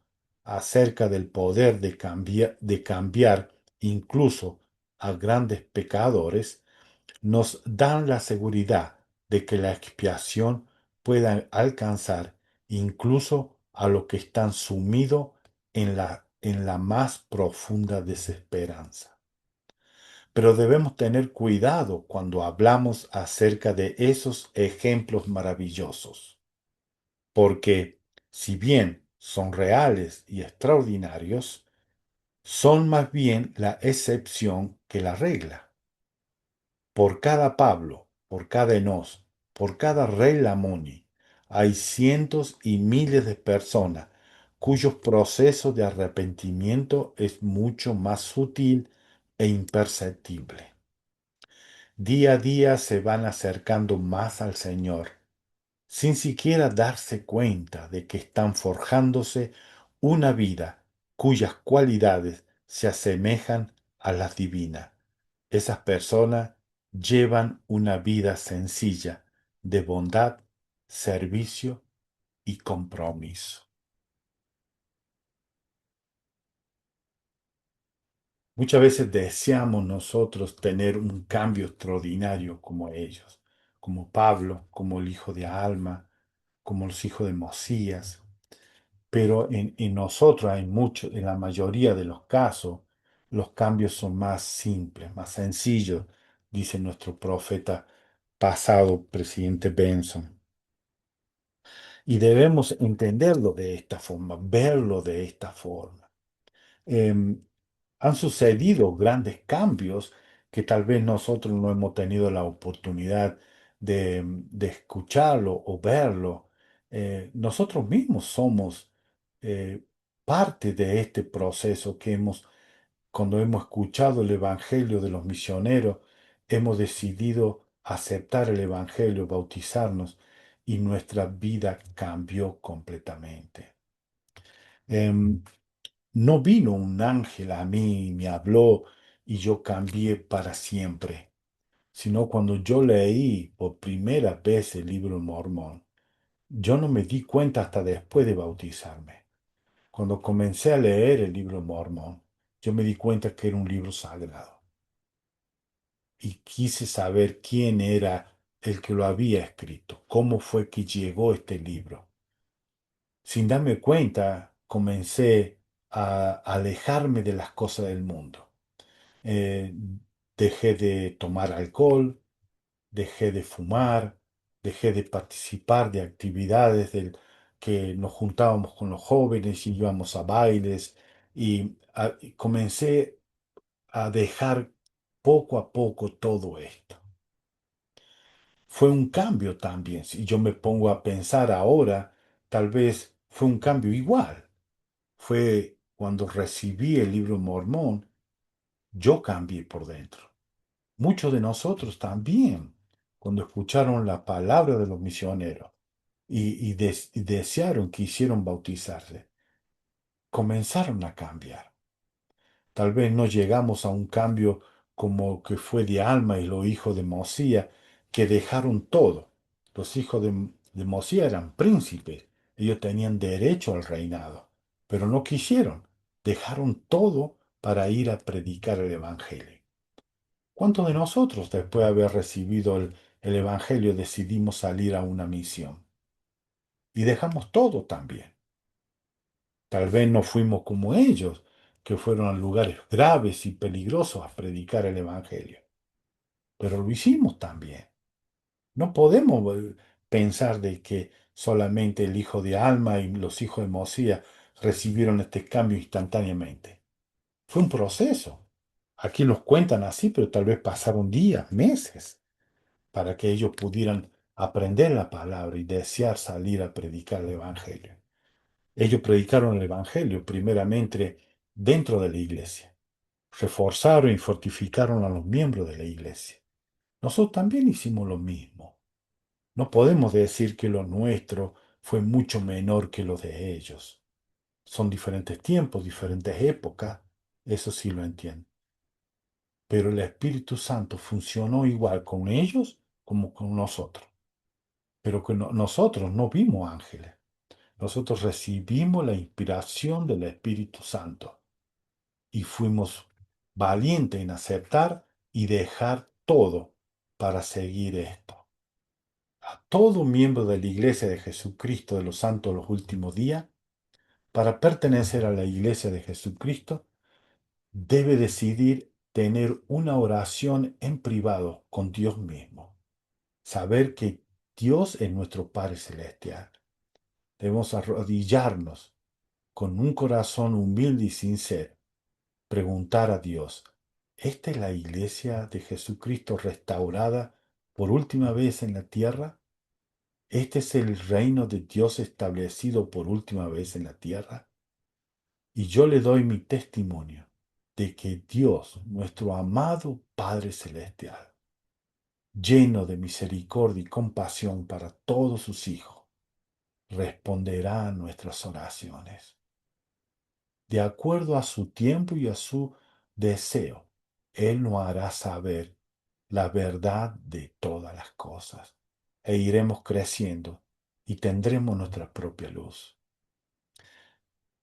acerca del poder de cambiar incluso a grandes pecadores, nos dan la seguridad de que la expiación pueda alcanzar incluso a los que están sumidos en la más profunda desesperanza. Pero debemos tener cuidado cuando hablamos acerca de esos ejemplos maravillosos, porque si bien son reales y extraordinarios, son más bien la excepción que la regla. Por cada Pablo, por cada Enós, por cada rey Lamoni, hay cientos y miles de personas cuyos procesos de arrepentimiento es mucho más sutil e imperceptible. Día a día se van acercando más al Señor, sin siquiera darse cuenta de que están forjándose una vida cuyas cualidades se asemejan a las divinas. Esas personas llevan una vida sencilla de bondad, servicio y compromiso. Muchas veces deseamos nosotros tener un cambio extraordinario como ellos, como Pablo, como el hijo de Alma, como los hijos de Mosías. pero en nosotros hay mucho, en la mayoría de los casos, los cambios son más simples, más sencillos, dice nuestro profeta pasado, presidente Benson. Y debemos entenderlo de esta forma, verlo de esta forma. Em, Han sucedido grandes cambios que tal vez nosotros no hemos tenido la oportunidad de escucharlo o verlo. Nosotros mismos somos eh, parte de este proceso que cuando hemos escuchado el Evangelio de los misioneros, hemos decidido aceptar el Evangelio, bautizarnos y nuestra vida cambió completamente. Em, no vino un ángel a mí y me habló y yo cambié para siempre, sino cuando yo leí por primera vez el libro Mormón, yo no me di cuenta hasta después de bautizarme. Cuando comencé a leer el libro Mormón, yo me di cuenta que era un libro sagrado y quise saber quién era el que lo había escrito, cómo fue que llegó este libro. Sin darme cuenta, comencé a alejarme de las cosas del mundo. eh, Dejé de tomar alcohol, dejé de fumar, dejé de participar de actividades que nos juntábamos con los jóvenes y íbamos a bailes y comencé a dejar poco a poco todo esto. Fue un cambio también. Si yo me pongo a pensar ahora, tal vez fue un cambio igual. Fue cuando recibí el libro Mormón, yo cambié por dentro. Muchos de nosotros también, cuando escucharon la palabra de los misioneros y desearon, quisieron bautizarse, comenzaron a cambiar. Tal vez no llegamos a un cambio como que fue de Alma y los hijos de Mosía, que dejaron todo. Los hijos de Mosía eran príncipes, ellos tenían derecho al reinado, pero no quisieron, dejaron todo para ir a predicar el Evangelio. ¿Cuántos de nosotros, después de haber recibido el Evangelio, decidimos salir a una misión? Y dejamos todo también. Tal vez no fuimos como ellos, que fueron a lugares graves y peligrosos a predicar el Evangelio, pero lo hicimos también. No podemos pensar de que solamente el hijo de Alma y los hijos de Mosía recibieron este cambio instantáneamente. Fue un proceso. Aquí los cuentan así, pero tal vez pasaron días, meses, para que ellos pudieran aprender la palabra y desear salir a predicar el Evangelio. Ellos predicaron el Evangelio primeramente dentro de la iglesia, reforzaron y fortificaron a los miembros de la iglesia. Nosotros también hicimos lo mismo. No podemos decir que lo nuestro fue mucho menor que lo de ellos. Son diferentes tiempos, diferentes épocas, eso sí lo entiendo. Pero el Espíritu Santo funcionó igual con ellos como con nosotros. Pero que nosotros no vimos ángeles. Nosotros recibimos la inspiración del Espíritu Santo y fuimos valientes en aceptar y dejar todo para seguir esto. A todo miembro de la Iglesia de Jesucristo de los Santos de los últimos días, para pertenecer a la Iglesia de Jesucristo, debe decidir tener una oración en privado con Dios mismo. Saber que Dios es nuestro Padre Celestial. Debemos arrodillarnos con un corazón humilde y sincero, preguntar a Dios, ¿esta es la iglesia de Jesucristo restaurada por última vez en la tierra? ¿Este es el reino de Dios establecido por última vez en la tierra? Y yo le doy mi testimonio de que Dios, nuestro amado Padre Celestial, lleno de misericordia y compasión para todos sus hijos, responderá a nuestras oraciones. De acuerdo a su tiempo y a su deseo, Él nos hará saber la verdad de todas las cosas e iremos creciendo y tendremos nuestra propia luz.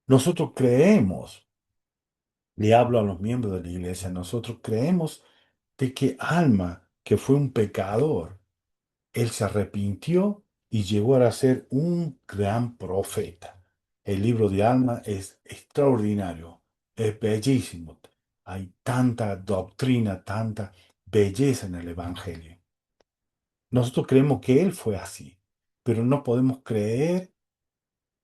Nosotros creemos, le hablo a los miembros de la iglesia, nosotros creemos de que Alma, que fue un pecador, él se arrepintió y llegó a ser un gran profeta. El libro de Alma es extraordinario, es bellísimo. Hay tanta doctrina, tanta belleza en el Evangelio. Nosotros creemos que él fue así, pero no podemos creer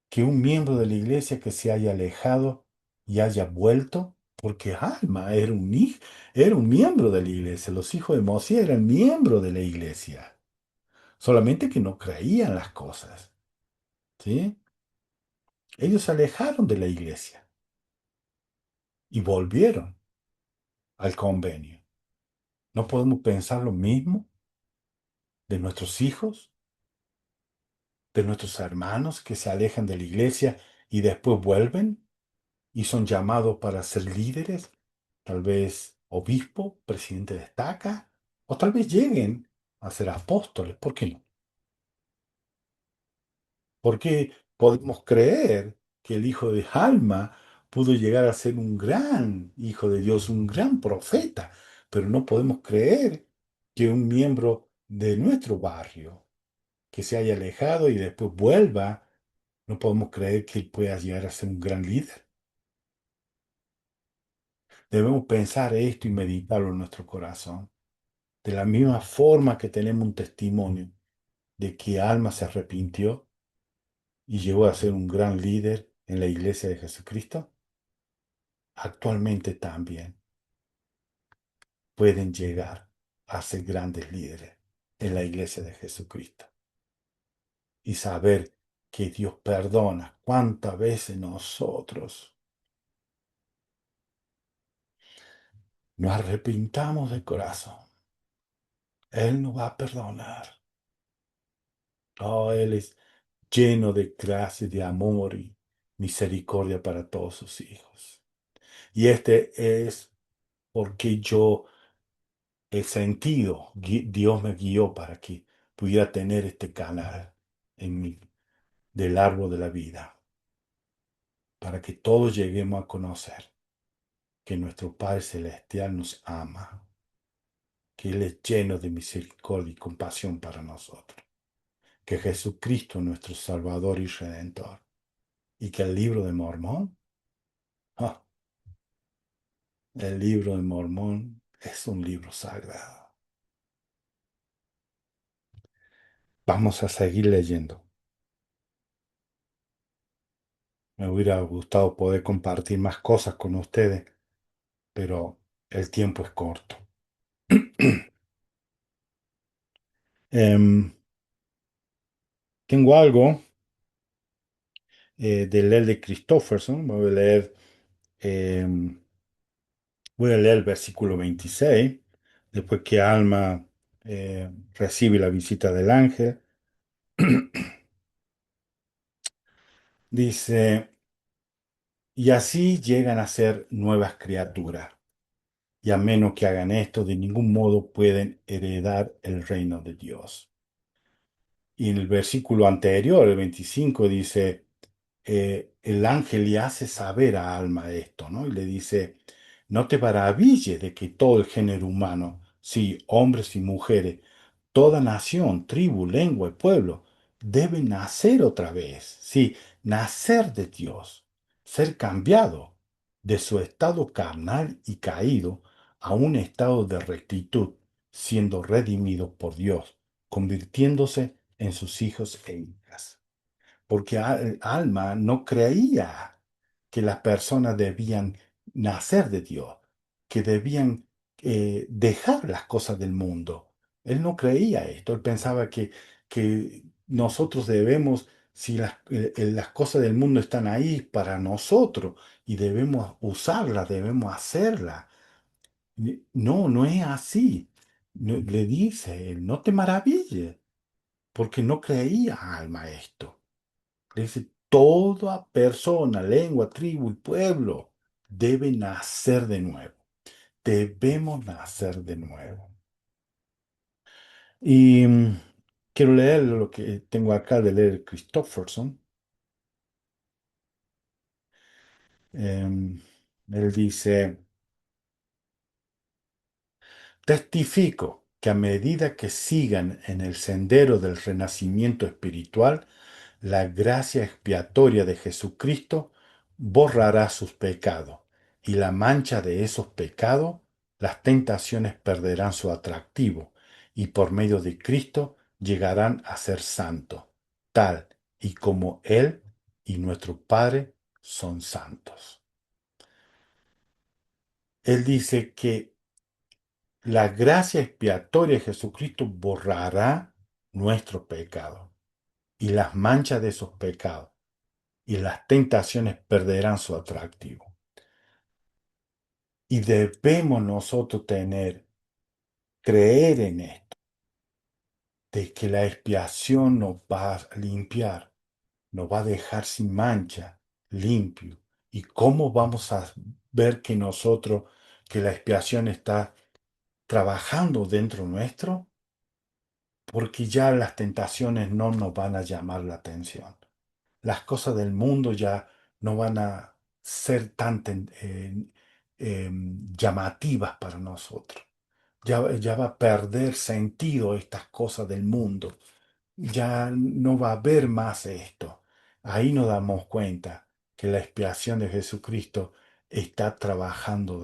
que un miembro de la iglesia que se haya alejado y haya vuelto, porque Alma era un miembro de la iglesia. Los hijos de Mosía eran miembros de la iglesia, solamente que no creían las cosas, ¿sí? Ellos se alejaron de la iglesia y volvieron al convenio. ¿No podemos pensar lo mismo de nuestros hijos, de nuestros hermanos que se alejan de la iglesia y después vuelven y son llamados para ser líderes? Tal vez obispo, presidente de estaca, o tal vez lleguen a ser apóstoles. ¿Por qué no? Porque podemos creer que el hijo de Alma pudo llegar a ser un gran hijo de Dios, un gran profeta, pero no podemos creer que un miembro de nuestro barrio que se haya alejado y después vuelva, no podemos creer que él pueda llegar a ser un gran líder. Debemos pensar esto y meditarlo en nuestro corazón. De la misma forma que tenemos un testimonio de que Alma se arrepintió y llegó a ser un gran líder en la iglesia de Jesucristo, actualmente también pueden llegar a ser grandes líderes en la iglesia de Jesucristo y saber que Dios perdona. ¿Cuántas veces nosotros nos arrepintamos de corazón? Él nos va a perdonar. Oh, Él es lleno de gracia, de amor y misericordia para todos sus hijos. Y este es porque yo he sentido, Dios me guió para que pudiera tener este canal en mi, del árbol de la vida, para que todos lleguemos a conocer que nuestro Padre Celestial nos ama, que Él es lleno de misericordia y compasión para nosotros, que Jesucristo es nuestro Salvador y Redentor, y que el libro de Mormón, ah, el libro de Mormón es un libro sagrado. Vamos a seguir leyendo. Me hubiera gustado poder compartir más cosas con ustedes, pero el tiempo es corto. Em, Tengo algo de leer de Christofferson. Em, voy a leer el versículo 26, después que Alma recibe la visita del ángel. Dice, y así llegan a ser nuevas criaturas, y a menos que hagan esto, de ningún modo pueden heredar el reino de Dios. Y en el versículo anterior, el 25, dice, el ángel le hace saber a Alma esto, ¿no? Y le dice, no te maravilles de que todo el género humano, sí, hombres y mujeres, toda nación, tribu, lengua y pueblo, deben nacer otra vez, sí, nacer de Dios, ser cambiado de su estado carnal y caído a un estado de rectitud, siendo redimido por Dios, convirtiéndose en sus hijos e hijas. Porque Alma no creía que las personas debían nacer de Dios, que debían dejar las cosas del mundo. Él no creía esto, él pensaba que nosotros debemos, si las cosas del mundo están ahí para nosotros y debemos usarlas, debemos hacerlas. No, no es así. Le dice él, no te maravilles, porque no creía Alma esto. Le dice, toda persona, lengua, tribu y pueblo debe nacer de nuevo. Debemos nacer de nuevo. Y quiero leer lo que tengo acá de leer Christofferson. Él dice, testifico que a medida que sigan en el sendero del renacimiento espiritual, La gracia expiatoria de Jesucristo borrará sus pecados y la mancha de esos pecados, las tentaciones perderán su atractivo y por medio de Cristo llegarán a ser santos, tal y como Él y nuestro Padre son santos. Él dice que la gracia expiatoria de Jesucristo borrará nuestro pecado y las manchas de esos pecados y las tentaciones perderán su atractivo. Y debemos nosotros creer en esto, de que la expiación nos va a limpiar, nos va a dejar sin mancha, limpio. ¿Y cómo vamos a ver que que la expiación está trabajando dentro nuestro? Porque ya las tentaciones no nos van a llamar la atención. Las cosas del mundo ya no van a ser llamativas para nosotros. Ya va a perder sentido estas cosas del mundo. Ya no va a haber más esto. Ahí nos damos cuenta que la expiación de Jesucristo está trabajando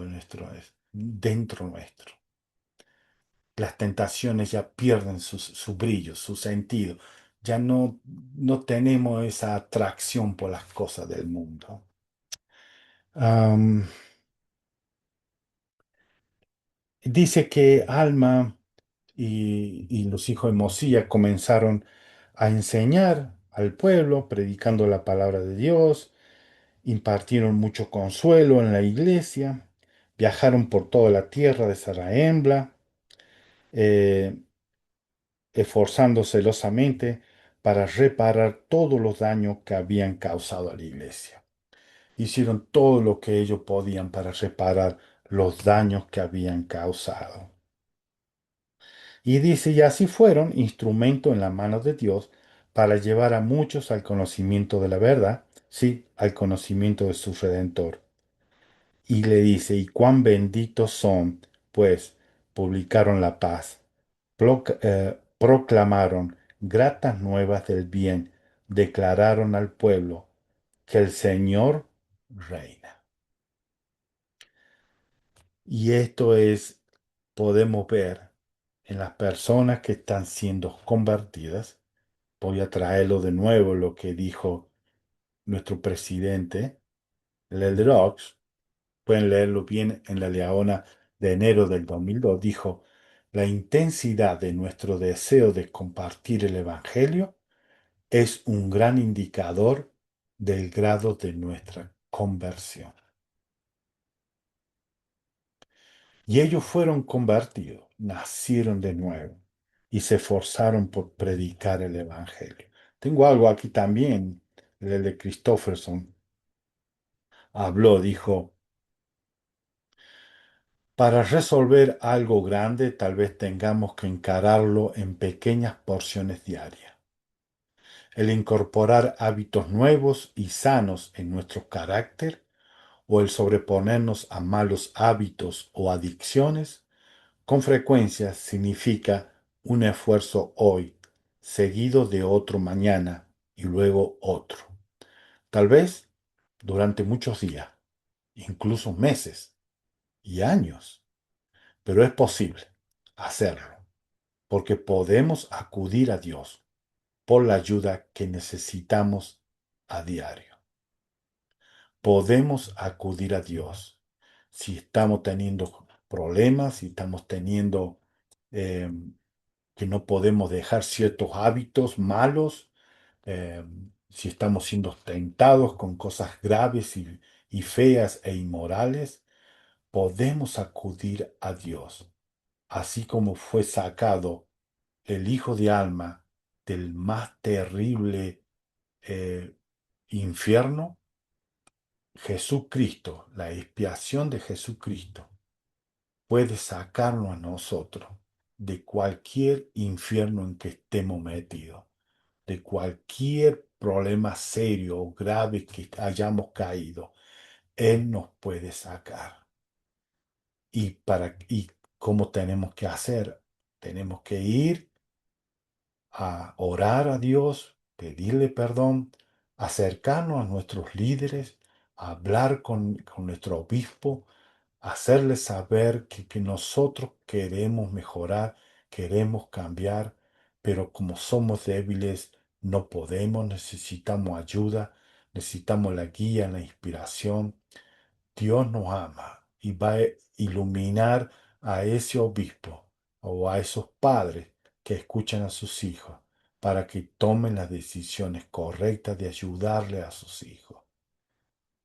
dentro nuestro. Las tentaciones ya pierden su brillo, su sentido. Ya no tenemos esa atracción por las cosas del mundo. Am, Dice que Alma y los hijos de Mosía comenzaron a enseñar al pueblo, predicando la palabra de Dios, impartieron mucho consuelo en la iglesia, viajaron por toda la tierra de Saraembla, eh, esforzando celosamente para reparar todos los daños que habían causado a la iglesia. Hicieron todo lo que ellos podían para reparar los daños que habían causado. Y dice, y así fueron instrumento en la mano de Dios para llevar a muchos al conocimiento de la verdad, sí, al conocimiento de su Redentor. Y le dice, y cuán benditos son, pues publicaron la paz, proclamaron gratas nuevas del bien, declararon al pueblo que el Señor reina. Y podemos ver en las personas que están siendo convertidas. Voy a traerlo de nuevo lo que dijo nuestro presidente, el Elder Oaks. Pueden leerlo bien en la Leona de enero del 2002. Dijo, la intensidad de nuestro deseo de compartir el Evangelio es un gran indicador del grado de nuestra conversión. Y ellos fueron convertidos, nacieron de nuevo y se esforzaron por predicar el Evangelio. Tengo algo aquí también, el de Christofferson. Dijo, para resolver algo grande tal vez tengamos que encararlo en pequeñas porciones diarias. El incorporar hábitos nuevos y sanos en nuestro carácter o el sobreponernos a malos hábitos o adicciones con frecuencia significa un esfuerzo hoy, seguido de otro mañana y luego otro. Tal vez durante muchos días, incluso meses y años, pero es posible hacerlo, porque podemos acudir a Dios por la ayuda que necesitamos a diario. Podemos acudir a Dios si estamos teniendo problemas, si estamos teniendo eh, que no podemos dejar ciertos hábitos malos, eh, si estamos siendo tentados con cosas graves y feas e inmorales, podemos acudir a Dios, así como fue sacado el Hijo de Alma del más terrible eh, infierno. Jesucristo, la expiación de Jesucristo, puede sacarnos a nosotros de cualquier infierno en que estemos metidos, de cualquier problema serio o grave que hayamos caído. Él nos puede sacar. ¿Y cómo tenemos que hacer? Tenemos que ir a orar a Dios, pedirle perdón, acercarnos a nuestros líderes, hablar con nuestro obispo, hacerles saber que nosotros queremos mejorar, queremos cambiar, pero como somos débiles, no podemos, necesitamos ayuda, necesitamos la guía, la inspiración. Dios nos ama y va a iluminar a ese obispo o a esos padres que escuchan a sus hijos para que tomen las decisiones correctas de ayudarle a sus hijos.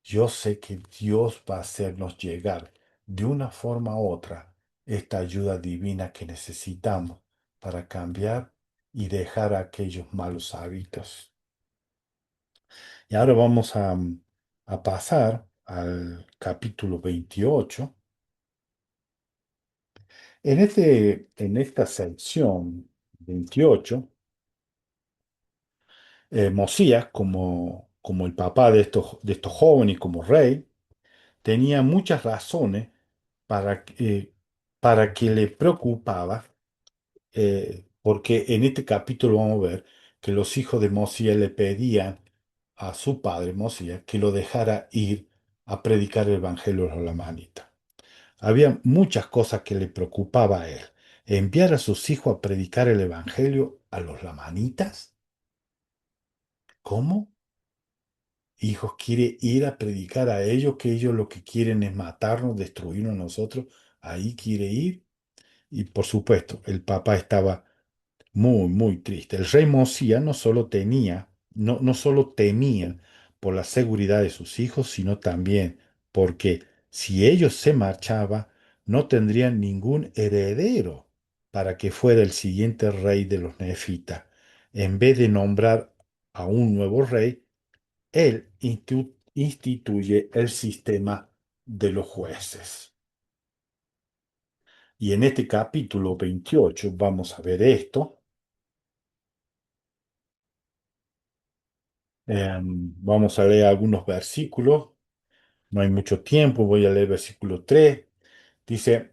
Yo sé que Dios va a hacernos llegar de una forma u otra esta ayuda divina que necesitamos para cambiar y dejar aquellos malos hábitos. Y ahora vamos a pasar al capítulo 28. En esta sección 28, Mosías, como el papá de estos jóvenes y como rey, tenía muchas razones para que le preocupaba, porque en este capítulo vamos a ver que los hijos de Mosías le pedían a su padre Mosías que lo dejara ir a predicar el evangelio a los lamanitas. Había muchas cosas que le preocupaba a él. ¿Enviar a sus hijos a predicar el evangelio a los lamanitas? ¿Cómo? Hijos, quiere ir a predicar a ellos, que ellos lo que quieren es matarnos, destruirnos a nosotros. Ahí quiere ir. Y por supuesto, el papá estaba muy, muy triste. El rey Mosía no solo temía por la seguridad de sus hijos, sino también porque si ellos se marchaban, no tendrían ningún heredero para que fuera el siguiente rey de los nefitas. En vez de nombrar a un nuevo rey, él instituye el sistema de los jueces. Y en este capítulo 28 vamos a ver esto. Vamos a leer algunos versículos. No hay mucho tiempo, voy a leer versículo 3. Dice,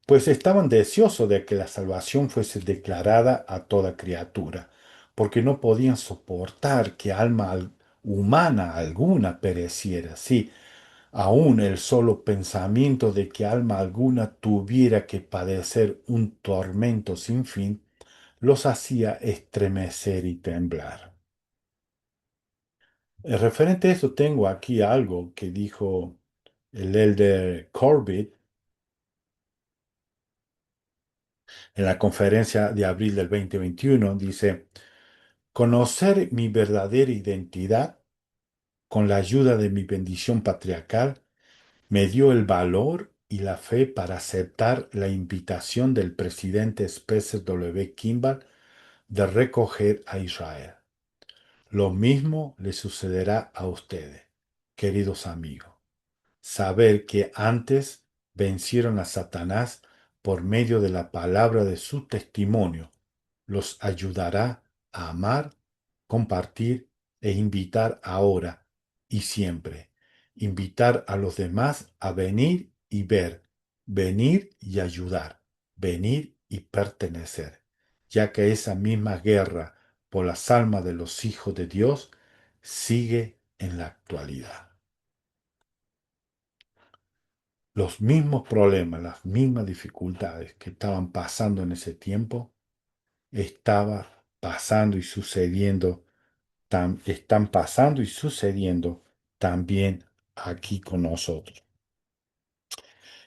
pues estaban deseosos de que la salvación fuese declarada a toda criatura, porque no podían soportar que humana alguna pereciera. Sí, aún el solo pensamiento de que alma alguna tuviera que padecer un tormento sin fin, los hacía estremecer y temblar. Referente a eso, tengo aquí algo que dijo el elder Corbett en la conferencia de abril del 2021. Dice, conocer mi verdadera identidad con la ayuda de mi bendición patriarcal me dio el valor y la fe para aceptar la invitación del presidente Spencer W. Kimball de recoger a Israel. Lo mismo le sucederá a ustedes, queridos amigos. Saber que antes vencieron a Satanás por medio de la palabra de su testimonio los ayudará a amar, compartir e invitar ahora y siempre. Invitar a los demás a venir y ver, venir y ayudar, venir y pertenecer, ya que esa misma guerra por las almas de los hijos de Dios sigue en la actualidad. Los mismos problemas, las mismas dificultades que estaban pasando en ese tiempo, estaba pasando y sucediendo, están pasando y sucediendo también aquí con nosotros.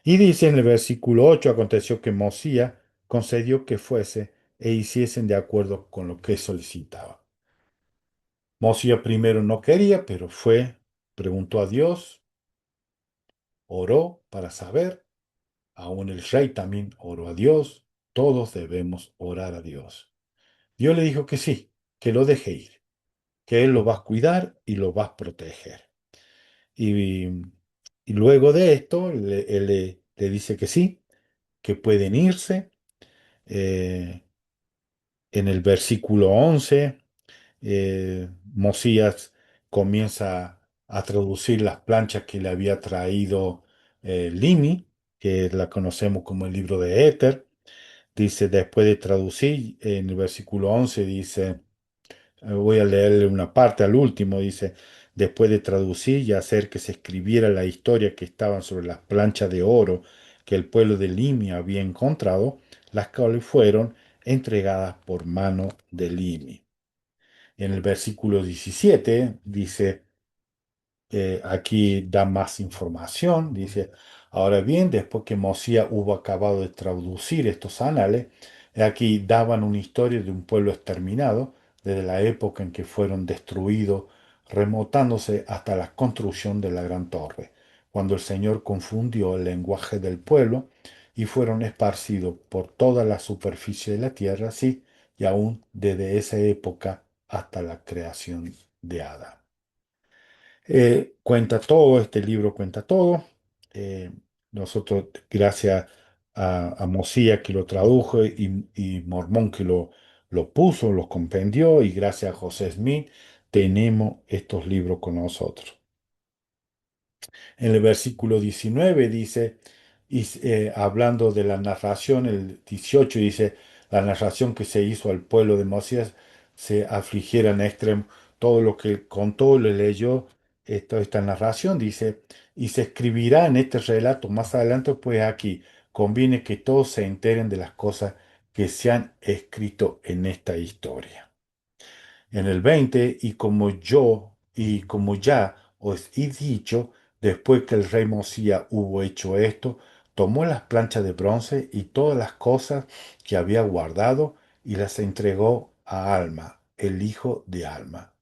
Y dice en el versículo 8, aconteció que Mosía concedió que fuese e hiciesen de acuerdo con lo que solicitaba. Mosía primero no quería, pero fue, preguntó a Dios, oró para saber. Aún el rey también oró a Dios. Todos debemos orar a Dios. Dios le dijo que sí, que lo deje ir, que Él lo va a cuidar y lo va a proteger. Y, y luego de esto, él le dice que sí, que pueden irse. Eh, en el versículo 11, Mosías comienza a traducir las planchas que le había traído Limi, que la conocemos como el libro de Éter. Dice, después de traducir, en el versículo 11 dice, Voy a leerle una parte al último, dice, después de traducir y hacer que se escribiera la historia que estaban sobre las planchas de oro que el pueblo de Limia había encontrado, las cuales fueron entregadas por mano de Limi. En el versículo 17 dice, aquí da más información. Dice, ahora bien, después que Mosía hubo acabado de traducir estos anales, aquí daban una historia de un pueblo exterminado desde la época en que fueron destruidos, remontándose hasta la construcción de la gran torre, cuando el Señor confundió el lenguaje del pueblo y fueron esparcidos por toda la superficie de la tierra, sí, y aún desde esa época hasta la creación de Adán. Cuenta todo, este libro cuenta todo. Eh, Nosotros, gracias a Mosía que lo tradujo y Mormón que lo puso, lo compendió, y gracias a José Smith, tenemos estos libros con nosotros. En el versículo 19 dice, hablando de la narración, el 18 dice, la narración que se hizo al pueblo de Mosías se afligiera en extremo. Todo lo que contó, le leyó esta narración, dice, y se escribirá en este relato más adelante, pues aquí conviene que todos se enteren de las cosas que se han escrito en esta historia. En el 20, y como ya os he dicho, después que el rey Mosía hubo hecho esto, tomó las planchas de bronce y todas las cosas que había guardado y las entregó a Alma, el hijo de Alma.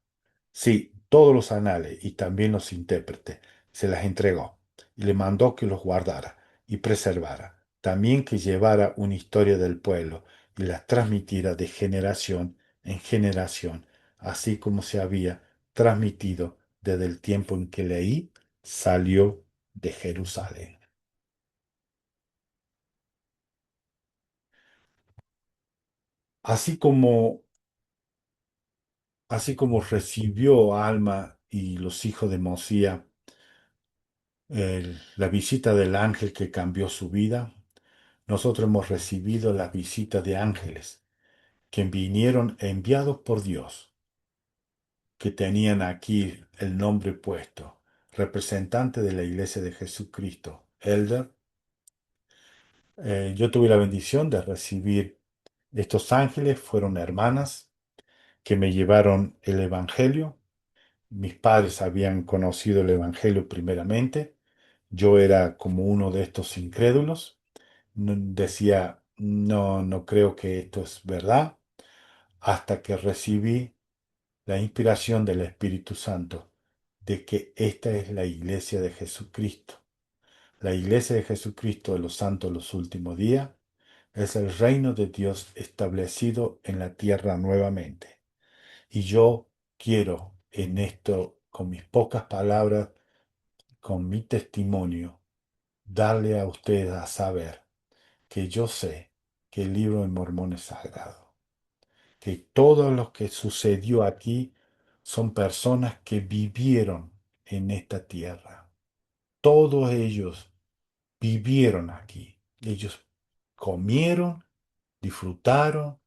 Sí, todos los anales y también los intérpretes se las entregó y le mandó que los guardara y preservara, también que llevara una historia del pueblo y la transmitiera de generación en generación, así como se había transmitido desde el tiempo en que Leí salió de Jerusalén. Así como, así como recibió Alma y los hijos de Mosía la visita del ángel que cambió su vida, nosotros hemos recibido la visita de ángeles que vinieron enviados por Dios, que tenían aquí el nombre puesto, representante de la Iglesia de Jesucristo, Elder. Yo tuve la bendición de recibir estos ángeles, fueron hermanas que me llevaron el Evangelio. Mis padres habían conocido el Evangelio primeramente. Yo era como uno de estos incrédulos. Decía, no, no creo que esto es verdad, hasta que recibí la inspiración del Espíritu Santo de que esta es la iglesia de Jesucristo. La iglesia de Jesucristo de los santos de los últimos días es el reino de Dios establecido en la tierra nuevamente. Y yo quiero en esto, con mis pocas palabras, con mi testimonio, darle a ustedes a saber que yo sé que el libro de Mormón es sagrado, que todo lo que sucedió aquí son personas que vivieron en esta tierra. Todos ellos vivieron aquí. Ellos comieron, disfrutaron,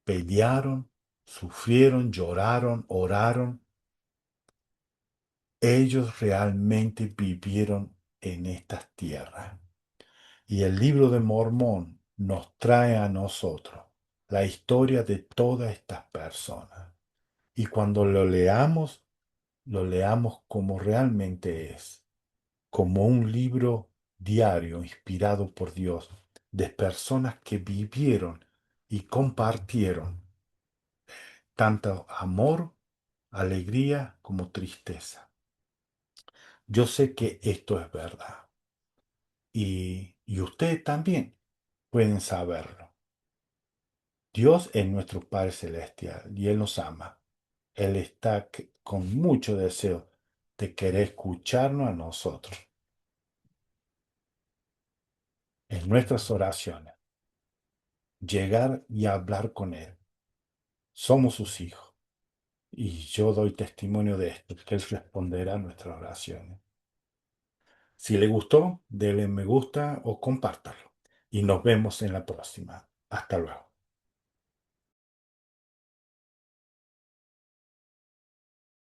pelearon, sufrieron, lloraron, oraron. Ellos realmente vivieron en estas tierras. Y el libro de Mormón nos trae a nosotros la historia de todas estas personas. Y cuando lo leamos como realmente es, como un libro diario inspirado por Dios, de personas que vivieron y compartieron tanto amor, alegría como tristeza. Yo sé que esto es verdad y ustedes también pueden saberlo. Dios es nuestro Padre Celestial y Él nos ama. Él está con mucho deseo de querer escucharnos a nosotros en nuestras oraciones, llegar y hablar con Él. Somos sus hijos y yo doy testimonio de esto, que Él responderá a nuestras oraciones. Si le gustó, dele me gusta o compártalo. Y nos vemos en la próxima. Hasta luego.